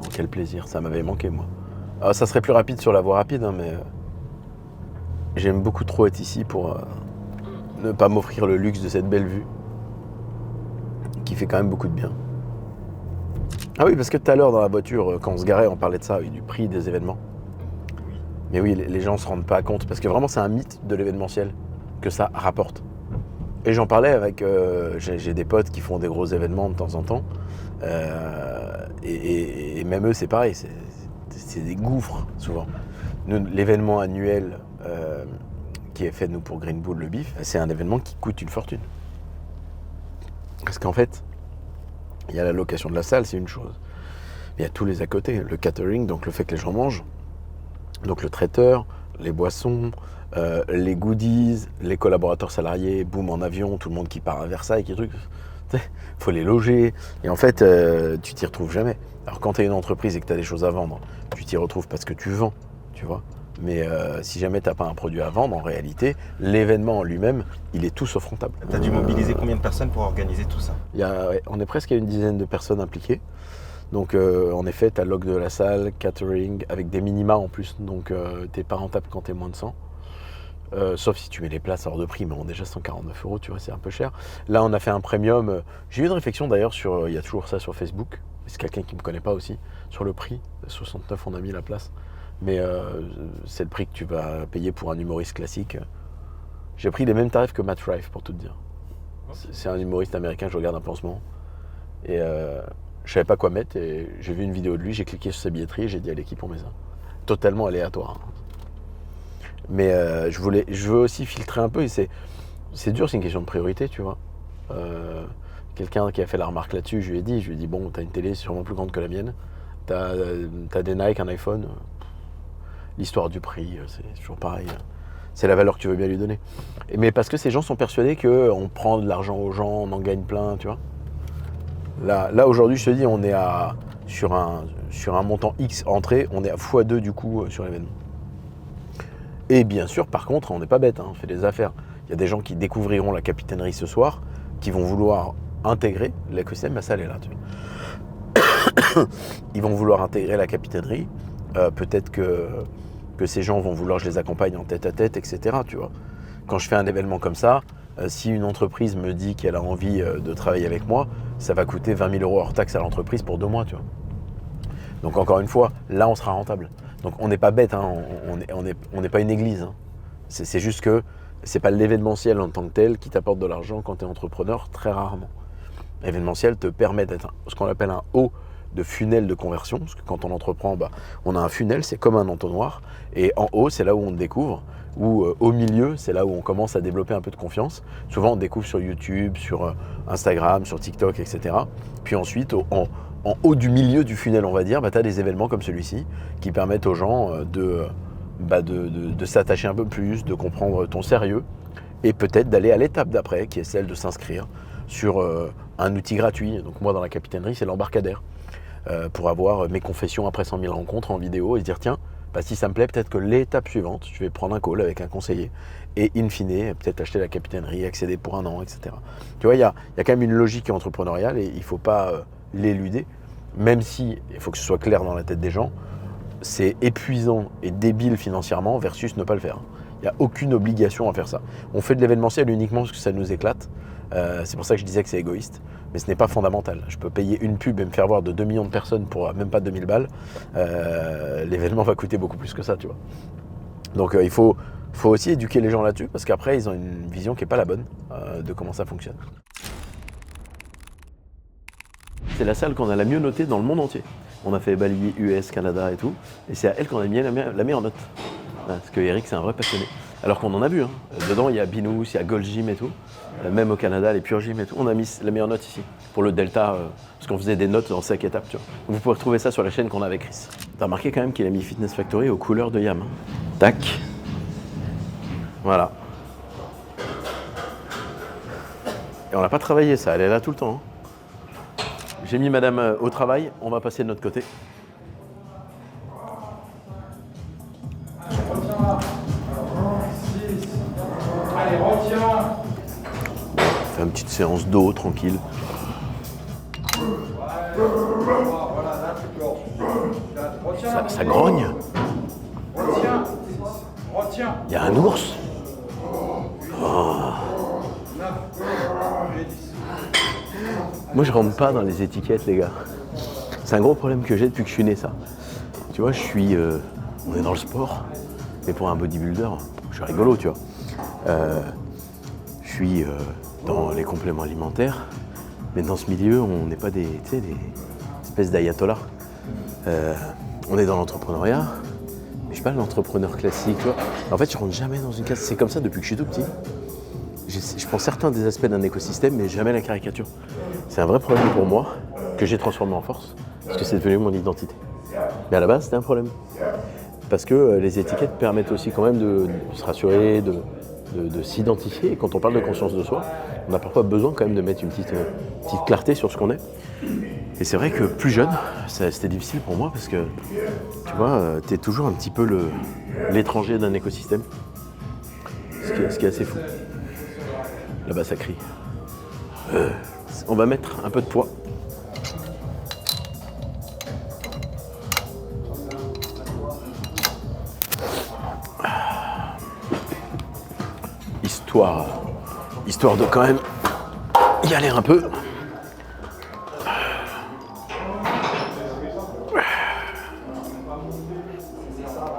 Oh, quel plaisir, ça m'avait manqué, moi. Alors, ça serait plus rapide sur la voie rapide, hein, mais j'aime beaucoup trop être ici pour ne pas m'offrir le luxe de cette belle vue, qui fait quand même beaucoup de bien. Ah oui, parce que tout à l'heure, dans la voiture, quand on se garait, on parlait de ça, du prix des événements. Mais oui, les gens ne se rendent pas compte, parce que vraiment, c'est un mythe de l'événementiel, que ça rapporte. Et j'en parlais avec, j'ai des potes qui font des gros événements de temps en temps, et même eux c'est pareil, c'est des gouffres souvent. Nous, l'événement annuel qui est fait nous pour Green Bull, le bif, c'est un événement qui coûte une fortune. Parce qu'en fait, il y a la location de la salle, c'est une chose. Il y a tous les à côté, le catering, donc le fait que les gens mangent, Donc le traiteur, les boissons, les goodies, les collaborateurs salariés, boum en avion, tout le monde qui part à Versailles, qui truc. Faut les loger. Et en fait, tu t'y retrouves jamais. Alors quand tu es une entreprise et que tu as des choses à vendre, tu t'y retrouves parce que tu vends, tu vois. Mais si jamais tu n'as pas un produit à vendre, en réalité, l'événement en lui-même, il est tout sauf rentable. Tu as dû mobiliser combien de personnes pour organiser tout ça? On est presque à une dizaine de personnes impliquées. Donc en effet, tu as log de la salle, catering, avec des minima en plus. Donc tu n'es pas rentable quand tu es moins de 100. Sauf si tu mets les places hors de prix, mais bon, déjà 149 €, tu vois, c'est un peu cher. Là, on a fait un premium. J'ai eu une réflexion d'ailleurs il y a toujours ça sur Facebook. C'est quelqu'un qui ne me connaît pas aussi. Sur le prix, 69, on a mis la place. Mais c'est le prix que tu vas payer pour un humoriste classique. J'ai pris les mêmes tarifs que Matt Rife, pour tout te dire. C'est un humoriste américain que je regarde un peu en ce moment. Et je savais pas quoi mettre. Et j'ai vu une vidéo de lui, j'ai cliqué sur sa billetterie et j'ai dit à l'équipe, on met ça. Totalement aléatoire. Mais je veux aussi filtrer un peu. Et c'est dur, c'est une question de priorité, tu vois. Quelqu'un qui a fait la remarque là-dessus, je lui ai dit, bon, t'as une télé sûrement plus grande que la mienne. T'as des Nike, un iPhone. L'histoire du prix, c'est toujours pareil. C'est la valeur que tu veux bien lui donner. Mais parce que ces gens sont persuadés qu'on prend de l'argent aux gens, on en gagne plein, tu vois. Là aujourd'hui, je te dis, on est sur un montant X entrée, on est à x2 du coup sur l'événement. Et bien sûr, par contre, on n'est pas bête, on fait des affaires. Il y a des gens qui découvriront la capitainerie ce soir, qui vont vouloir intégrer l'écosystème, ma salle est là. Tu vois. Ils vont vouloir intégrer la capitainerie. Peut-être que ces gens vont vouloir que je les accompagne en tête-à-tête, etc. Tu vois. Quand je fais un événement comme ça, si une entreprise me dit qu'elle a envie de travailler avec moi, ça va coûter 20 000 € hors taxe à l'entreprise pour 2 mois. Tu vois. Donc encore une fois, là on sera rentable. Donc on n'est pas bête, on n'est pas une église. C'est juste que c'est pas l'événementiel en tant que tel qui t'apporte de l'argent quand tu es entrepreneur, très rarement. L'événementiel te permet d'être ce qu'on appelle un haut de funnel de conversion, parce que quand on entreprend, on a un funnel, c'est comme un entonnoir, et en haut, c'est là où on découvre, ou au milieu, c'est là où on commence à développer un peu de confiance. Souvent, on découvre sur YouTube, sur Instagram, sur TikTok, etc. Puis ensuite, en haut du milieu du funnel, on va dire, tu as des événements comme celui-ci qui permettent aux gens de s'attacher un peu plus, de comprendre ton sérieux, et peut-être d'aller à l'étape d'après, qui est celle de s'inscrire sur un outil gratuit. Donc moi, dans la capitainerie, c'est l'embarcadère. Pour avoir mes confessions après 100 000 rencontres en vidéo et se dire tiens, si ça me plaît, peut-être que l'étape suivante, je vais prendre un call avec un conseiller et in fine, peut-être acheter la capitainerie, accéder pour 1 an, etc. Tu vois, il y a quand même une logique entrepreneuriale et il ne faut pas l'éluder, même si, il faut que ce soit clair dans la tête des gens, c'est épuisant et débile financièrement versus ne pas le faire. Il n'y a aucune obligation à faire ça. On fait de l'événementiel uniquement parce que ça nous éclate. C'est pour ça que je disais que c'est égoïste. Mais ce n'est pas fondamental. Je peux payer une pub et me faire voir de 2 millions de personnes pour même pas 2000 balles. L'événement va coûter beaucoup plus que ça, tu vois. Donc il faut aussi éduquer les gens là-dessus parce qu'après, ils ont une vision qui n'est pas la bonne de comment ça fonctionne. C'est la salle qu'on a la mieux notée dans le monde entier. On a fait balayer US, Canada et tout. Et c'est à elle qu'on a mis la meilleure note. Parce que Eric, c'est un vrai passionné. Alors qu'on en a vu. Dedans, il y a Binous, il y a Gold Gym et tout. Même au Canada, les Pure Gym et tout. On a mis la meilleure note ici. Pour le Delta, parce qu'on faisait des notes en 5 étapes. Tu vois. Donc vous pouvez retrouver ça sur la chaîne qu'on a avec Chris. T'as remarqué quand même qu'il a mis Fitness Factory aux couleurs de Yam. Tac. Voilà. Et on n'a pas travaillé ça, elle est là tout le temps. J'ai mis madame au travail, on va passer de notre côté. Allez, retiens. On fait une petite séance d'eau, tranquille. Voilà, là tu gorges. Ça grogne. Retiens. Il y a un ours. Moi, je rentre pas dans les étiquettes, les gars. C'est un gros problème que j'ai depuis que je suis né, ça. Tu vois, on est dans le sport, mais pour un bodybuilder, je suis rigolo, tu vois. Je suis dans les compléments alimentaires, mais dans ce milieu, on n'est pas des espèces d'ayatollahs. On est dans l'entrepreneuriat, mais je suis pas l'entrepreneur classique, tu vois. En fait, je rentre jamais dans une case. C'est comme ça depuis que je suis tout petit. Je prends certains des aspects d'un écosystème, mais jamais la caricature. C'est un vrai problème pour moi, que j'ai transformé en force, parce que c'est devenu mon identité. Mais à la base, c'était un problème. parce que les étiquettes permettent aussi quand même de se rassurer, de s'identifier. Et quand on parle de conscience de soi, on a parfois besoin quand même de mettre une petite clarté sur ce qu'on est. Et c'est vrai que plus jeune, c'était difficile pour moi parce que, tu vois, t'es toujours un petit peu l'étranger d'un écosystème. Ce qui est assez fou. Là-bas, ça crie. On va mettre un peu de poids. Histoire de quand même y aller un peu.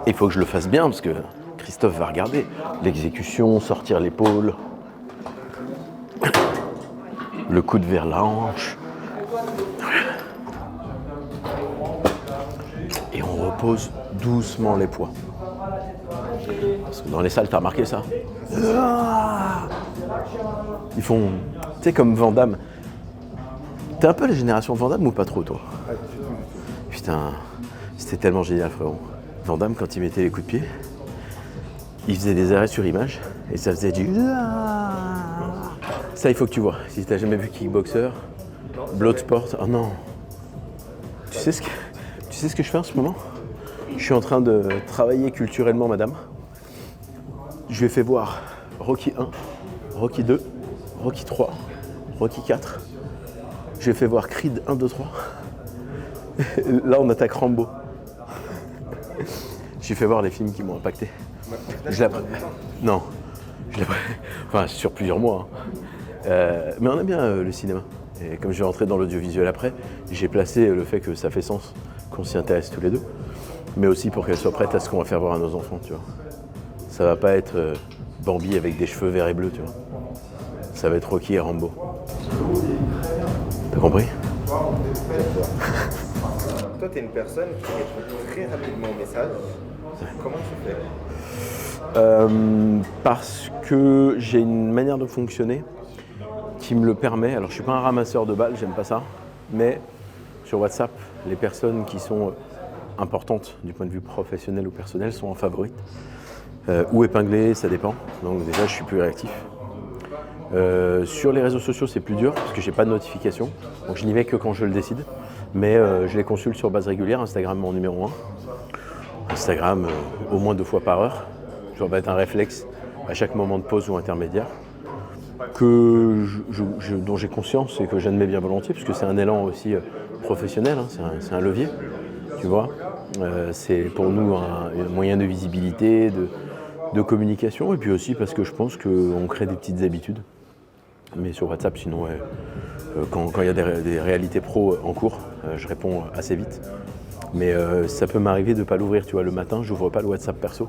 Il faut que je le fasse bien parce que Christophe va regarder. L'exécution, sortir l'épaule, le coude vers la hanche. Et on repose doucement les poids. Parce que dans les salles, t'as remarqué ça? Ils font, tu sais, comme Van Damme. T'es un peu la génération Van Damme ou pas trop, toi? Putain, c'était tellement génial, frérot. Van Damme, quand il mettait les coups de pied, il faisait des arrêts sur image et ça faisait du... Ça, il faut que tu vois. Si t'as jamais vu Kickboxer, Bloodsport, oh non. Tu sais ce que je fais en ce moment? Je suis en train de travailler culturellement, madame. Je lui ai fait voir Rocky 1, Rocky 2, Rocky 3, Rocky 4. Je lui ai fait voir Creed 1, 2, 3. Là, on attaque Rambo. Je lui ai fait voir les films qui m'ont impacté. Non. Enfin, sur plusieurs mois. Mais on aime bien le cinéma. Et comme je vais rentrer dans l'audiovisuel après, j'ai placé le fait que ça fait sens qu'on s'y intéresse tous les deux. Mais aussi pour qu'elle soit prête à ce qu'on va faire voir à nos enfants, tu vois. Ça va pas être Bambi avec des cheveux verts et bleus, tu vois. Ça va être Rocky et Rambo. T'as compris? Toi, t'es une personne qui répond très rapidement aux messages. Comment tu fais? Parce que j'ai une manière de fonctionner qui me le permet. Alors, je suis pas un ramasseur de balles, j'aime pas ça. Mais sur WhatsApp, les personnes qui sont importantes du point de vue professionnel ou personnel sont en favorite. Ou épinglées, ça dépend. Donc déjà, je suis plus réactif. Sur les réseaux sociaux, c'est plus dur parce que j'ai pas de notification. Donc je n'y vais que quand je le décide. Mais je les consulte sur base régulière. Instagram, mon numéro 1. Instagram, au moins 2 fois par heure. Ça va être un réflexe à chaque moment de pause ou intermédiaire. Dont j'ai conscience et que j'admets bien volontiers, parce que c'est un élan aussi professionnel, hein, c'est un levier, tu vois. C'est pour nous un moyen de visibilité, de communication, et puis aussi parce que je pense qu'on crée des petites habitudes. Mais sur WhatsApp, sinon, ouais, quand il y a des réalités pro en cours, je réponds assez vite. Mais ça peut m'arriver de ne pas l'ouvrir, tu vois, le matin, j'ouvre pas le WhatsApp perso.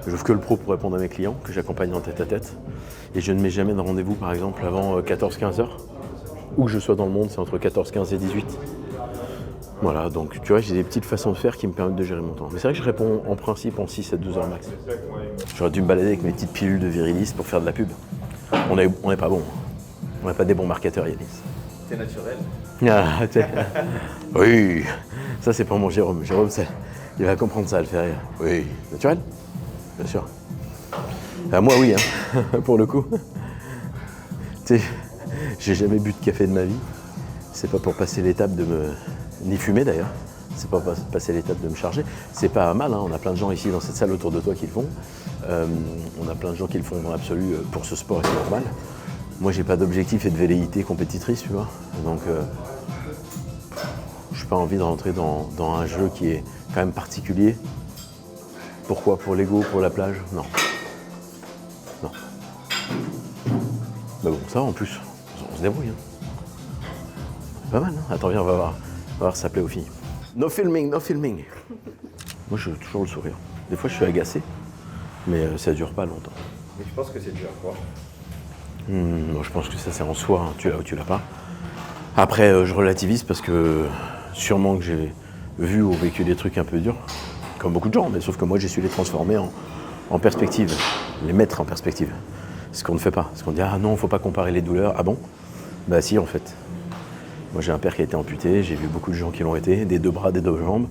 J'ouvre que le pro pour répondre à mes clients, que j'accompagne en tête-à-tête. Et je ne mets jamais de rendez-vous, par exemple, avant 14-15 heures. Où que je sois dans le monde, c'est entre 14-15 et 18. Voilà, donc tu vois, j'ai des petites façons de faire qui me permettent de gérer mon temps. Mais c'est vrai que je réponds en principe en 6 à 12 heures max. J'aurais dû me balader avec mes petites pilules de virilis pour faire de la pub. On n'est pas bon. On n'est pas des bons marketeurs, Yanis. C'est naturel. Ah, oui, ça c'est pour mon Jérôme. Jérôme, il va comprendre ça, le faire rire. Oui, naturel, bien sûr. Moi, oui, hein, pour le coup. Tu sais, j'ai jamais bu de café de ma vie. C'est pas pour passer l'étape de me... Ni fumer d'ailleurs. C'est pas pour passer l'étape de me charger. C'est pas mal, hein. On a plein de gens ici dans cette salle autour de toi qui le font. On a plein de gens qui le font dans l'absolu pour ce sport et c'est normal. Moi, j'ai pas d'objectif et de velléité compétitrice, tu vois. Donc, j'ai pas envie de rentrer dans un jeu qui est quand même particulier. Pourquoi? Pour l'ego, pour la plage? Non. Non. Mais bon, ça en plus, on se débrouille. Hein. Pas mal, hein. Attends, viens, on va voir si ça plaît aux filles. No filming, no filming. Moi, j'ai toujours le sourire. Des fois, je suis agacé, mais ça dure pas longtemps. Mais tu penses que c'est dû à quoi? Non, je pense que ça c'est en soi, hein. Tu l'as ou tu l'as pas. Après, je relativise parce que sûrement que j'ai vu ou vécu des trucs un peu durs, comme beaucoup de gens, mais sauf que moi j'ai su les transformer en perspective, les mettre en perspective. Ce qu'on ne fait pas. Ce qu'on dit, ah non, faut pas comparer les douleurs. Ah bon? Bah si, en fait. Moi j'ai un père qui a été amputé, j'ai vu beaucoup de gens qui l'ont été, des 2 bras, des 2 jambes.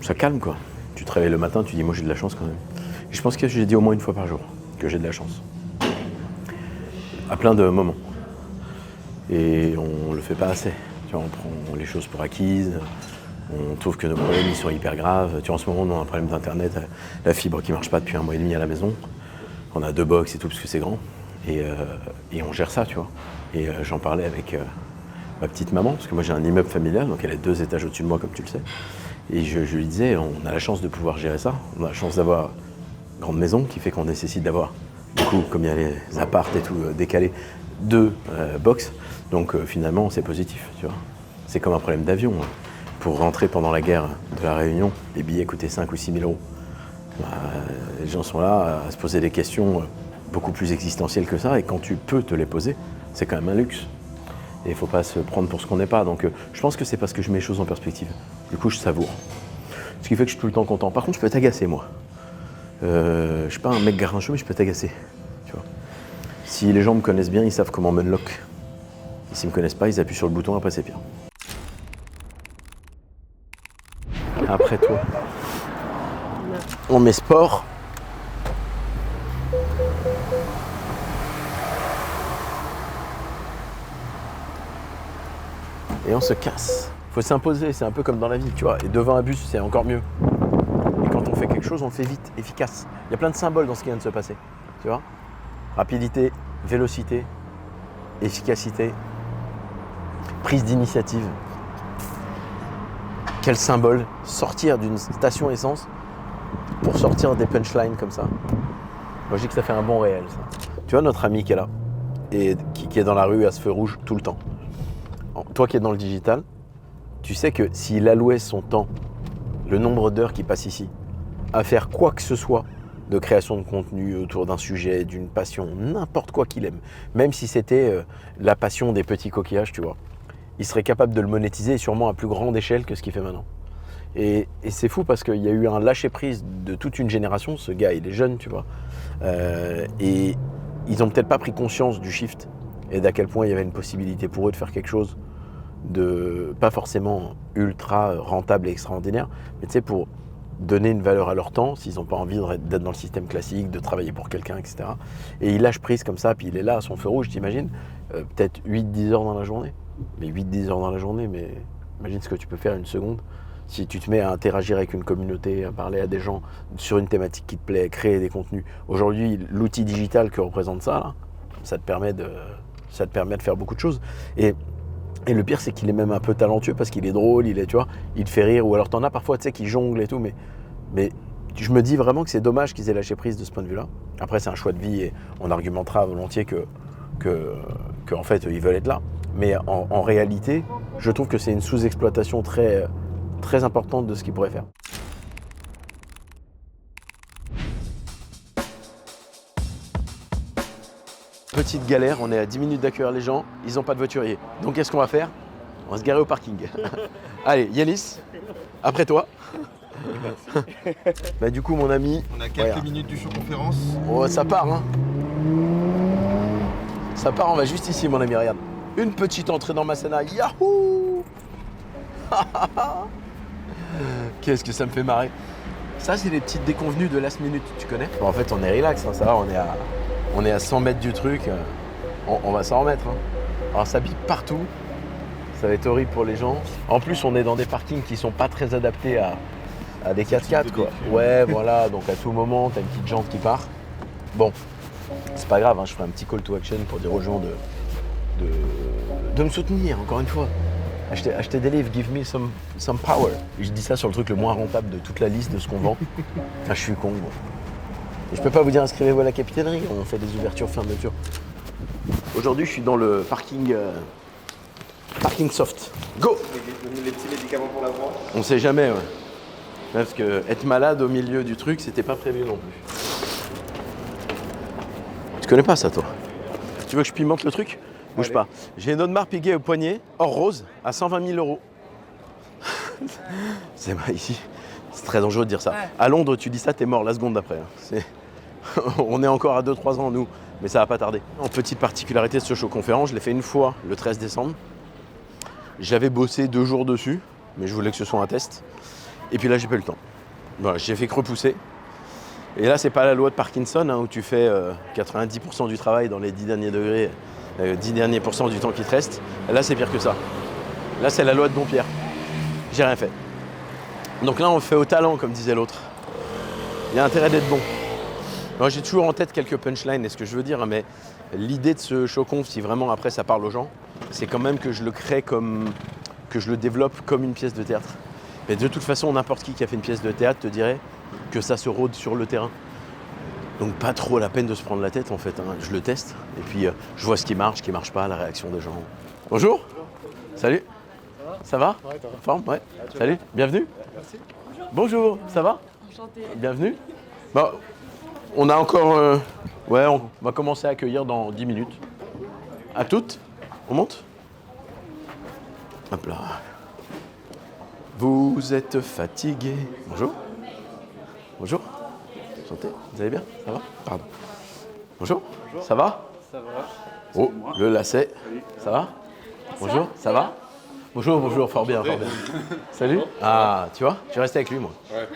Ça calme quoi. Tu te réveilles le matin, tu dis moi j'ai de la chance quand même. Et je pense que j'ai dit au moins une fois par jour que j'ai de la chance. À plein de moments. Et on le fait pas assez. Tu vois, on prend les choses pour acquises, on trouve que nos problèmes ils sont hyper graves. Tu vois, en ce moment on a un problème d'internet, la fibre qui marche pas depuis 1 mois et demi à la maison. On a 2 box et tout parce que c'est grand. Et on gère ça, tu vois. Et j'en parlais avec ma petite maman, parce que moi j'ai un immeuble familial, donc elle est 2 étages au-dessus de moi comme tu le sais. Et je lui disais, on a la chance de pouvoir gérer ça. On a la chance d'avoir une grande maison qui fait qu'on nécessite d'avoir, du coup, comme il y a les apparts et tout décalés, 2 box. Donc finalement c'est positif, tu vois. C'est comme un problème d'avion. Hein. Pour rentrer pendant la guerre de la Réunion, les billets coûtaient 5 ou 6 000 euros. Les gens sont là à se poser des questions beaucoup plus existentielles que ça, et quand tu peux te les poser, c'est quand même un luxe. Et il ne faut pas se prendre pour ce qu'on n'est pas. Donc je pense que c'est parce que je mets les choses en perspective. Du coup, je savoure. Ce qui fait que je suis tout le temps content. Par contre, je peux t'agacer, moi. Je suis pas un mec grincheux, mais je peux t'agacer. Tu vois. Si les gens me connaissent bien, ils savent comment me unlock. Et s'ils ne me connaissent pas, ils appuient sur le bouton, après c'est pire. Après toi. On met sport. Et on se casse. Faut s'imposer, c'est un peu comme dans la vie, tu vois. Et devant un bus, c'est encore mieux. Et quand on fait quelque chose, on le fait vite, efficace. Il y a plein de symboles dans ce qui vient de se passer, tu vois. Rapidité, vélocité, efficacité, prise d'initiative. Quel symbole, sortir d'une station essence pour sortir des punchlines comme ça. Moi je dis que ça fait un bon réel, ça. Tu vois notre ami qui est là, et qui est dans la rue à ce feu rouge tout le temps. Toi qui es dans le digital, tu sais que s'il allouait son temps, le nombre d'heures qu'il passe ici, à faire quoi que ce soit de création de contenu autour d'un sujet, d'une passion, n'importe quoi qu'il aime, même si c'était la passion des petits coquillages, tu vois, il serait capable de le monétiser, sûrement à plus grande échelle que ce qu'il fait maintenant. Et c'est fou parce qu'il y a eu un lâcher-prise de toute une génération. Ce gars, il est jeune, tu vois. Et ils n'ont peut-être pas pris conscience du shift et d'à quel point il y avait une possibilité pour eux de faire quelque chose de pas forcément ultra rentable et extraordinaire, mais tu sais, pour donner une valeur à leur temps, s'ils n'ont pas envie d'être dans le système classique, de travailler pour quelqu'un, etc. Et il lâche prise comme ça, puis il est là à son feu rouge, t'imagines, peut-être 8-10 heures dans la journée. Mais 8-10 heures dans la journée, mais imagine ce que tu peux faire une seconde. Si tu te mets à interagir avec une communauté, à parler à des gens sur une thématique qui te plaît, créer des contenus. Aujourd'hui, l'outil digital que représente ça, là, ça te permet de faire beaucoup de choses. Et le pire, c'est qu'il est même un peu talentueux parce qu'il est drôle, tu vois, il te fait rire. Ou alors t'en as parfois, tu sais, qui jonglent et tout. Mais je me dis vraiment que c'est dommage qu'ils aient lâché prise de ce point de vue-là. Après, c'est un choix de vie et on argumentera volontiers que en fait, ils veulent être là. Mais en réalité, je trouve que c'est une sous-exploitation très importante de ce qu'ils pourraient faire. Petite galère, on est à 10 minutes d'accueillir les gens, ils n'ont pas de voiturier. Donc qu'est-ce qu'on va faire? On va se garer au parking. Allez, Yanis, après toi. Bah, du coup, mon ami... On a quelques minutes du show conférence. Oh, ça part, hein. Ça part, on va juste ici, mon ami, regarde. Une petite entrée dans Masséna, yahoo. Qu'est-ce que ça me fait marrer. Ça, c'est les petites déconvenues de last minute, tu connais? Bon, en fait, on est relax, hein, ça va, on est à 100 mètres du truc. On va s'en remettre. Hein. Alors, ça bip partout. Ça va être horrible pour les gens. En plus, on est dans des parkings qui sont pas très adaptés à des 4x4, quoi. Ouais, voilà, donc à tout moment, t'as une petite jante qui part. Bon, c'est pas grave, hein, je ferai un petit call to action pour dire aux gens de me soutenir, encore une fois. Achetez des livres, give me some power. Et je dis ça sur le truc le moins rentable de toute la liste de ce qu'on vend. Enfin, je suis con. Bon. Et je peux pas vous dire inscrivez-vous à la capitainerie, on fait des ouvertures, fermetures. Aujourd'hui, je suis dans le parking soft. Go! Les petits médicaments pour la voix. On sait jamais, ouais. Parce que être malade au milieu du truc, c'était pas prévu non plus. Tu connais pas ça, toi? Tu veux que je pimente le truc? Bouge Allez. Pas. J'ai une Audemars Piguet au poignet, or rose, à 120 000 €. C'est ici. C'est très dangereux de dire ça. Ouais. À Londres, tu dis ça, t'es mort la seconde d'après. Hein. On est encore à 2-3 ans, nous, mais ça va pas tarder. En petite particularité de ce show conférence, je l'ai fait une fois le 13 décembre. J'avais bossé 2 jours dessus, mais je voulais que ce soit un test. Et puis là, j'ai pas eu le temps. Bon, j'ai fait creux poussé. Et là, c'est pas la loi de Parkinson où tu fais 90% du travail dans les 10 derniers degrés, 10 derniers pourcents du temps qui te reste. Et là, c'est pire que ça. Là, c'est la loi de Dompierre. J'ai rien fait. Donc là, on le fait au talent, comme disait l'autre. Il y a intérêt d'être bon. Moi, j'ai toujours en tête quelques punchlines, et ce que je veux dire, mais l'idée de ce show-conf, si vraiment après ça parle aux gens, c'est quand même que je le crée que je le développe comme une pièce de théâtre. Mais de toute façon, n'importe qui a fait une pièce de théâtre te dirait que ça se rôde sur le terrain. Donc pas trop la peine de se prendre la tête en fait. Je le teste, et puis je vois ce qui marche pas, la réaction des gens. Bonjour. Salut. Ça va? Ouais, toi. Forme? Ouais. Salut, bienvenue. Merci. Bonjour, ça va? Enchantée. Bienvenue. Bon, on a encore... ouais, on va commencer à accueillir dans 10 minutes. À toutes. On monte? Hop là. Vous êtes fatigué. Bonjour. Bonjour. Enchanté. Vous allez bien? Ça va? Pardon. Bonjour. Bonjour. Ça va? Ça va. Oh, le lacet. Ça va? Bonjour. Ça va? Bonjour, bonjour, fort bien, fort bien. Salut. Ah, tu vois, tu restes avec lui, moi. Ouais.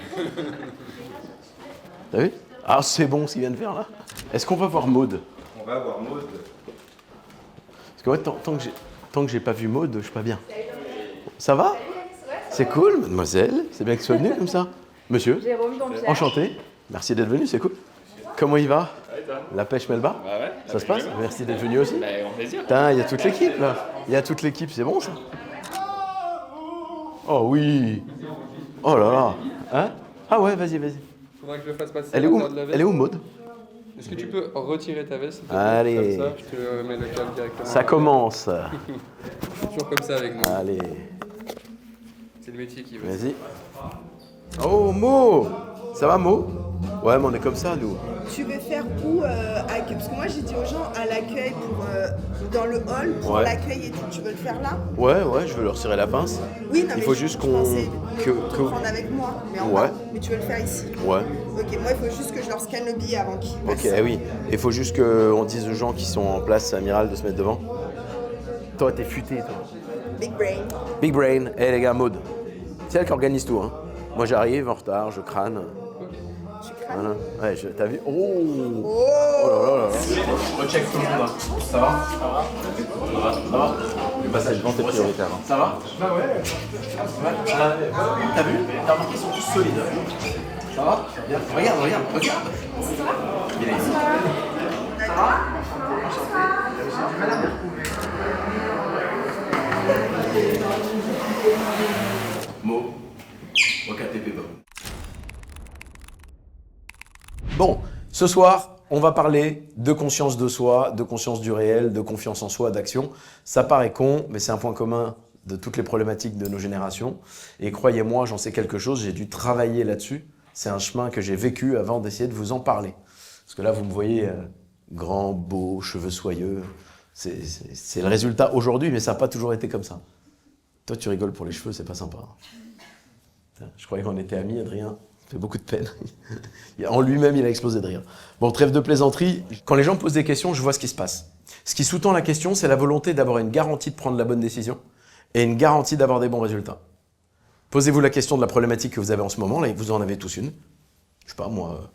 T'as vu? Ah, c'est bon ce qu'il vient de faire là. Est-ce qu'on va voir Maud? On va voir Maud. Parce que moi, tant que j'ai pas vu Maud, je suis pas bien. Ça va? C'est cool, mademoiselle. C'est bien que tu sois venue comme ça. Monsieur? Jérôme Dompierre. Enchanté. Merci d'être venu, c'est cool. Comment il va? La pêche Melba? Bah ouais. Ça se passe? Merci d'être venu aussi. Bah, en plaisir. Putain, il y a toute l'équipe là. Il y a toute l'équipe, c'est bon ça? Oh oui. Oh là là. Hein? Ah ouais, vas-y, vas-y. Faudra que je le fasse passer. Elle est où Maud? Est-ce que tu peux retirer ta veste s'il te plaît? Allez. Comme ça, je te mets le câble directement. Ça commence. Toujours comme ça avec nous. Allez, C'est le métier qui veut. vas-y. Oh Mo. Ça va Mo? Ouais, mais on est comme ça nous. Tu veux faire où parce que moi j'ai dit aux gens à l'accueil pour dans le hall pour Ouais. l'accueil et tout. Tu veux le faire là? Ouais, je veux leur serrer la pince. Oui, non, Il mais faut je juste pensais que- te prendre avec moi, mais en Ouais. bas. Mais tu veux le faire ici? Ouais. Ok, moi il faut juste que je leur scanne le billet avant qu'ils Ok, passent. oui. Il faut juste qu'on dise aux gens qui sont en place, Amiral, de se mettre devant. Toi, t'es futé, toi. Big brain. Big Brain. Eh les gars, Maud. C'est elle qui organise tout, hein. Moi, j'arrive en retard, je crâne. Tu crames? Voilà. Ouais, t'as vu? Oh. Oh, Oh là là là là. Recheck tout le monde. Ça va? Ça va? Le passage devant, c'est prioritaire. Ça va? Bah ouais. T'as vu? T'as remarqué, ils sont tous solides. Ça va? Bien. Regarde. Il est ici. Ça va? Mo. OKTP Bob. Bon, ce soir, on va parler de conscience de soi, de conscience du réel, de confiance en soi, d'action. Ça paraît con, mais c'est un point commun de toutes les problématiques de nos générations. Et croyez-moi, j'en sais quelque chose, j'ai dû travailler là-dessus. C'est un chemin que j'ai vécu avant d'essayer de vous en parler. Parce que là, vous me voyez grand, beau, cheveux soyeux. C'est le résultat aujourd'hui, mais ça n'a pas toujours été comme ça. Toi, tu rigoles pour les cheveux, c'est pas sympa. Je croyais qu'on était amis, Adrien. Ça fait beaucoup de peine. En lui-même, il a explosé de rire. Bon, trêve de plaisanterie. Quand les gens me posent des questions, je vois ce qui se passe. Ce qui sous-tend la question, c'est la volonté d'avoir une garantie de prendre la bonne décision et une garantie d'avoir des bons résultats. Posez-vous la question de la problématique que vous avez en ce moment. Là, vous en avez tous une. Je sais pas, moi,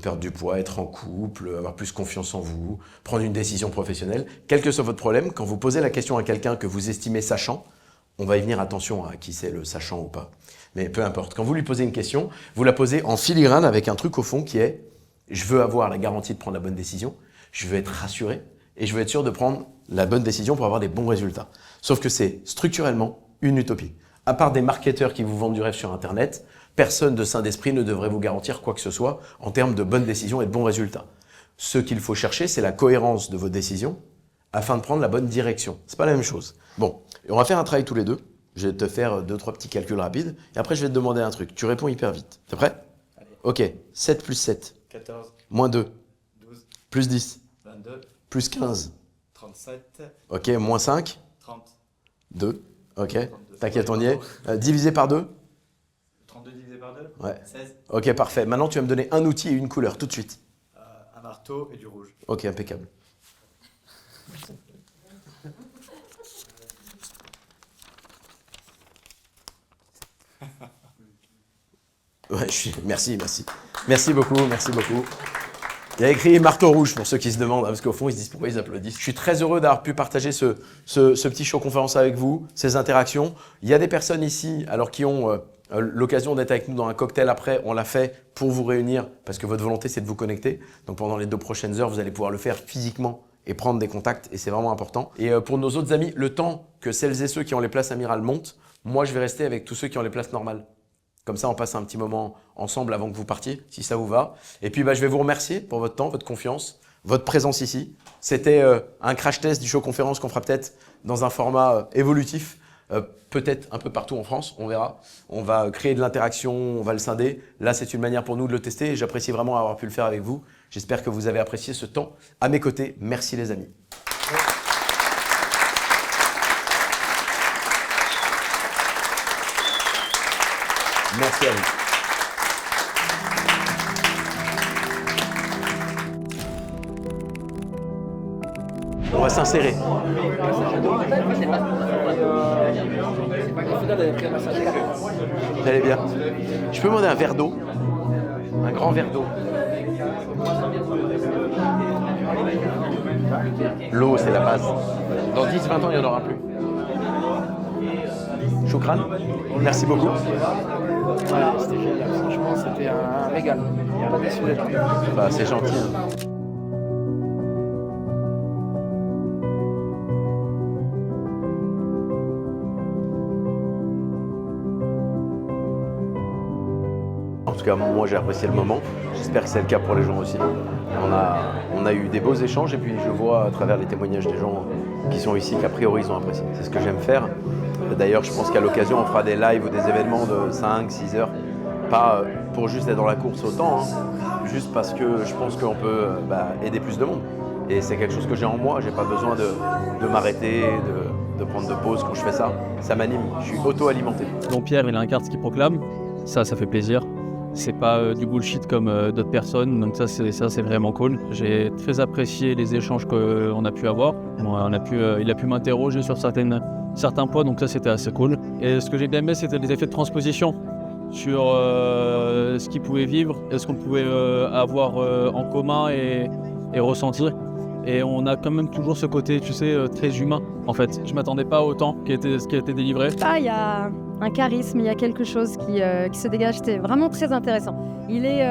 perdre du poids, être en couple, avoir plus confiance en vous, prendre une décision professionnelle. Quel que soit votre problème, quand vous posez la question à quelqu'un que vous estimez sachant, on va y venir, attention à qui c'est le sachant ou pas. Mais peu importe. Quand vous lui posez une question, vous la posez en filigrane avec un truc au fond qui est « je veux avoir la garantie de prendre la bonne décision, je veux être rassuré et je veux être sûr de prendre la bonne décision pour avoir des bons résultats ». Sauf que c'est structurellement une utopie. À part des marketeurs qui vous vendent du rêve sur Internet, personne de sain d'esprit ne devrait vous garantir quoi que ce soit en termes de bonnes décisions et de bons résultats. Ce qu'il faut chercher, c'est la cohérence de vos décisions afin de prendre la bonne direction. C'est pas la même chose. Bon, on va faire un travail tous les deux. Je vais te faire 2-3 petits calculs rapides. Et après, je vais te demander un truc. Tu réponds hyper vite. T'es prêt? Allez. Ok. 7 plus 7. 14, Moins 2. 12, Plus 10. 22, Plus 15. 37, Ok. Moins 5. 30. 2. Ok. 32. T'inquiète, on y est. Divisé par 2. 32 divisé par 2, Ouais. 16. Ok, parfait. Maintenant, tu vas me donner un outil et une couleur tout de suite. Un marteau et du rouge. Ok, impeccable. Ouais, merci. Merci beaucoup. Il y a écrit marteau rouge pour ceux qui se demandent, parce qu'au fond, ils se disent pourquoi ils applaudissent. Je suis très heureux d'avoir pu partager ce petit show conférence avec vous, ces interactions. Il y a des personnes ici, alors qui ont l'occasion d'être avec nous dans un cocktail après. On l'a fait pour vous réunir, parce que votre volonté, c'est de vous connecter. Donc pendant les 2 prochaines heures, vous allez pouvoir le faire physiquement et prendre des contacts, et c'est vraiment important. Et pour nos autres amis, le temps que celles et ceux qui ont les places Amiral montent, moi, je vais rester avec tous ceux qui ont les places normales. Comme ça, on passe un petit moment ensemble avant que vous partiez, si ça vous va. Et puis, je vais vous remercier pour votre temps, votre confiance, votre présence ici. C'était un crash test du show conférence qu'on fera peut-être dans un format évolutif, peut-être un peu partout en France, on verra. On va créer de l'interaction, on va le scinder. Là, c'est une manière pour nous de le tester et j'apprécie vraiment avoir pu le faire avec vous. J'espère que vous avez apprécié ce temps à mes côtés. Merci les amis. Merci à vous. On va s'insérer. Vous allez bien. Je peux demander un verre d'eau? Un grand verre d'eau. L'eau, c'est la base. Dans 10-20 ans, il n'y en aura plus. Choukran, merci beaucoup. Voilà, c'était génial. Franchement, c'était un régal. Pas déçu d'être là. Bah, c'est gentil. En tout cas, moi j'ai apprécié le moment. J'espère que c'est le cas pour les gens aussi. On a eu des beaux échanges et puis je vois à travers les témoignages des gens qui sont ici qu'a priori ils ont apprécié. C'est ce que j'aime faire. D'ailleurs, je pense qu'à l'occasion, on fera des lives ou des événements de 5-6 heures. Pas pour juste être dans la course autant, juste parce que je pense qu'on peut aider plus de monde. Et c'est quelque chose que j'ai en moi. J'ai pas besoin de m'arrêter, de prendre de pause quand je fais ça. Ça m'anime. Je suis auto-alimenté. Bon, Pierre, il incarne ce qu'il proclame. Ça fait plaisir. C'est pas du bullshit comme d'autres personnes, donc ça c'est vraiment cool. J'ai très apprécié les échanges qu'on a pu avoir. Il a pu m'interroger sur certains points, donc ça c'était assez cool. Et ce que j'ai bien aimé, c'était les effets de transposition sur ce qu'ils pouvaient vivre et ce qu'on pouvait avoir en commun et ressentir. Et on a quand même toujours ce côté, tu sais, très humain en fait. Je m'attendais pas autant ce qui a été délivré. Il y a un charisme, il y a quelque chose qui se dégage, c'était vraiment très intéressant. Il est...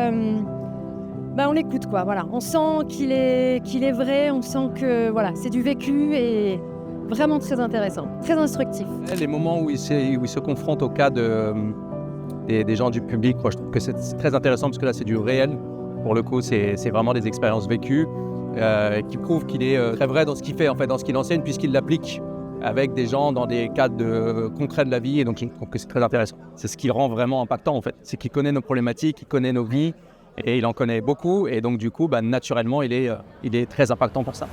on l'écoute quoi, voilà. On sent qu'il est vrai, on sent que voilà, c'est du vécu et vraiment très intéressant, très instructif. Les moments où il se confronte au cas des gens du public, moi, je trouve que c'est très intéressant parce que là c'est du réel. Pour le coup, c'est vraiment des expériences vécues qui prouvent qu'il est très vrai dans ce qu'il fait, en fait, dans ce qu'il enseigne, puisqu'il l'applique avec des gens dans des cadres concrets de la vie, et donc je trouve que c'est très intéressant. C'est ce qui le rend vraiment impactant en fait, c'est qu'il connaît nos problématiques, il connaît nos vies, et il en connaît beaucoup, et donc du coup, naturellement, il est très impactant pour ça.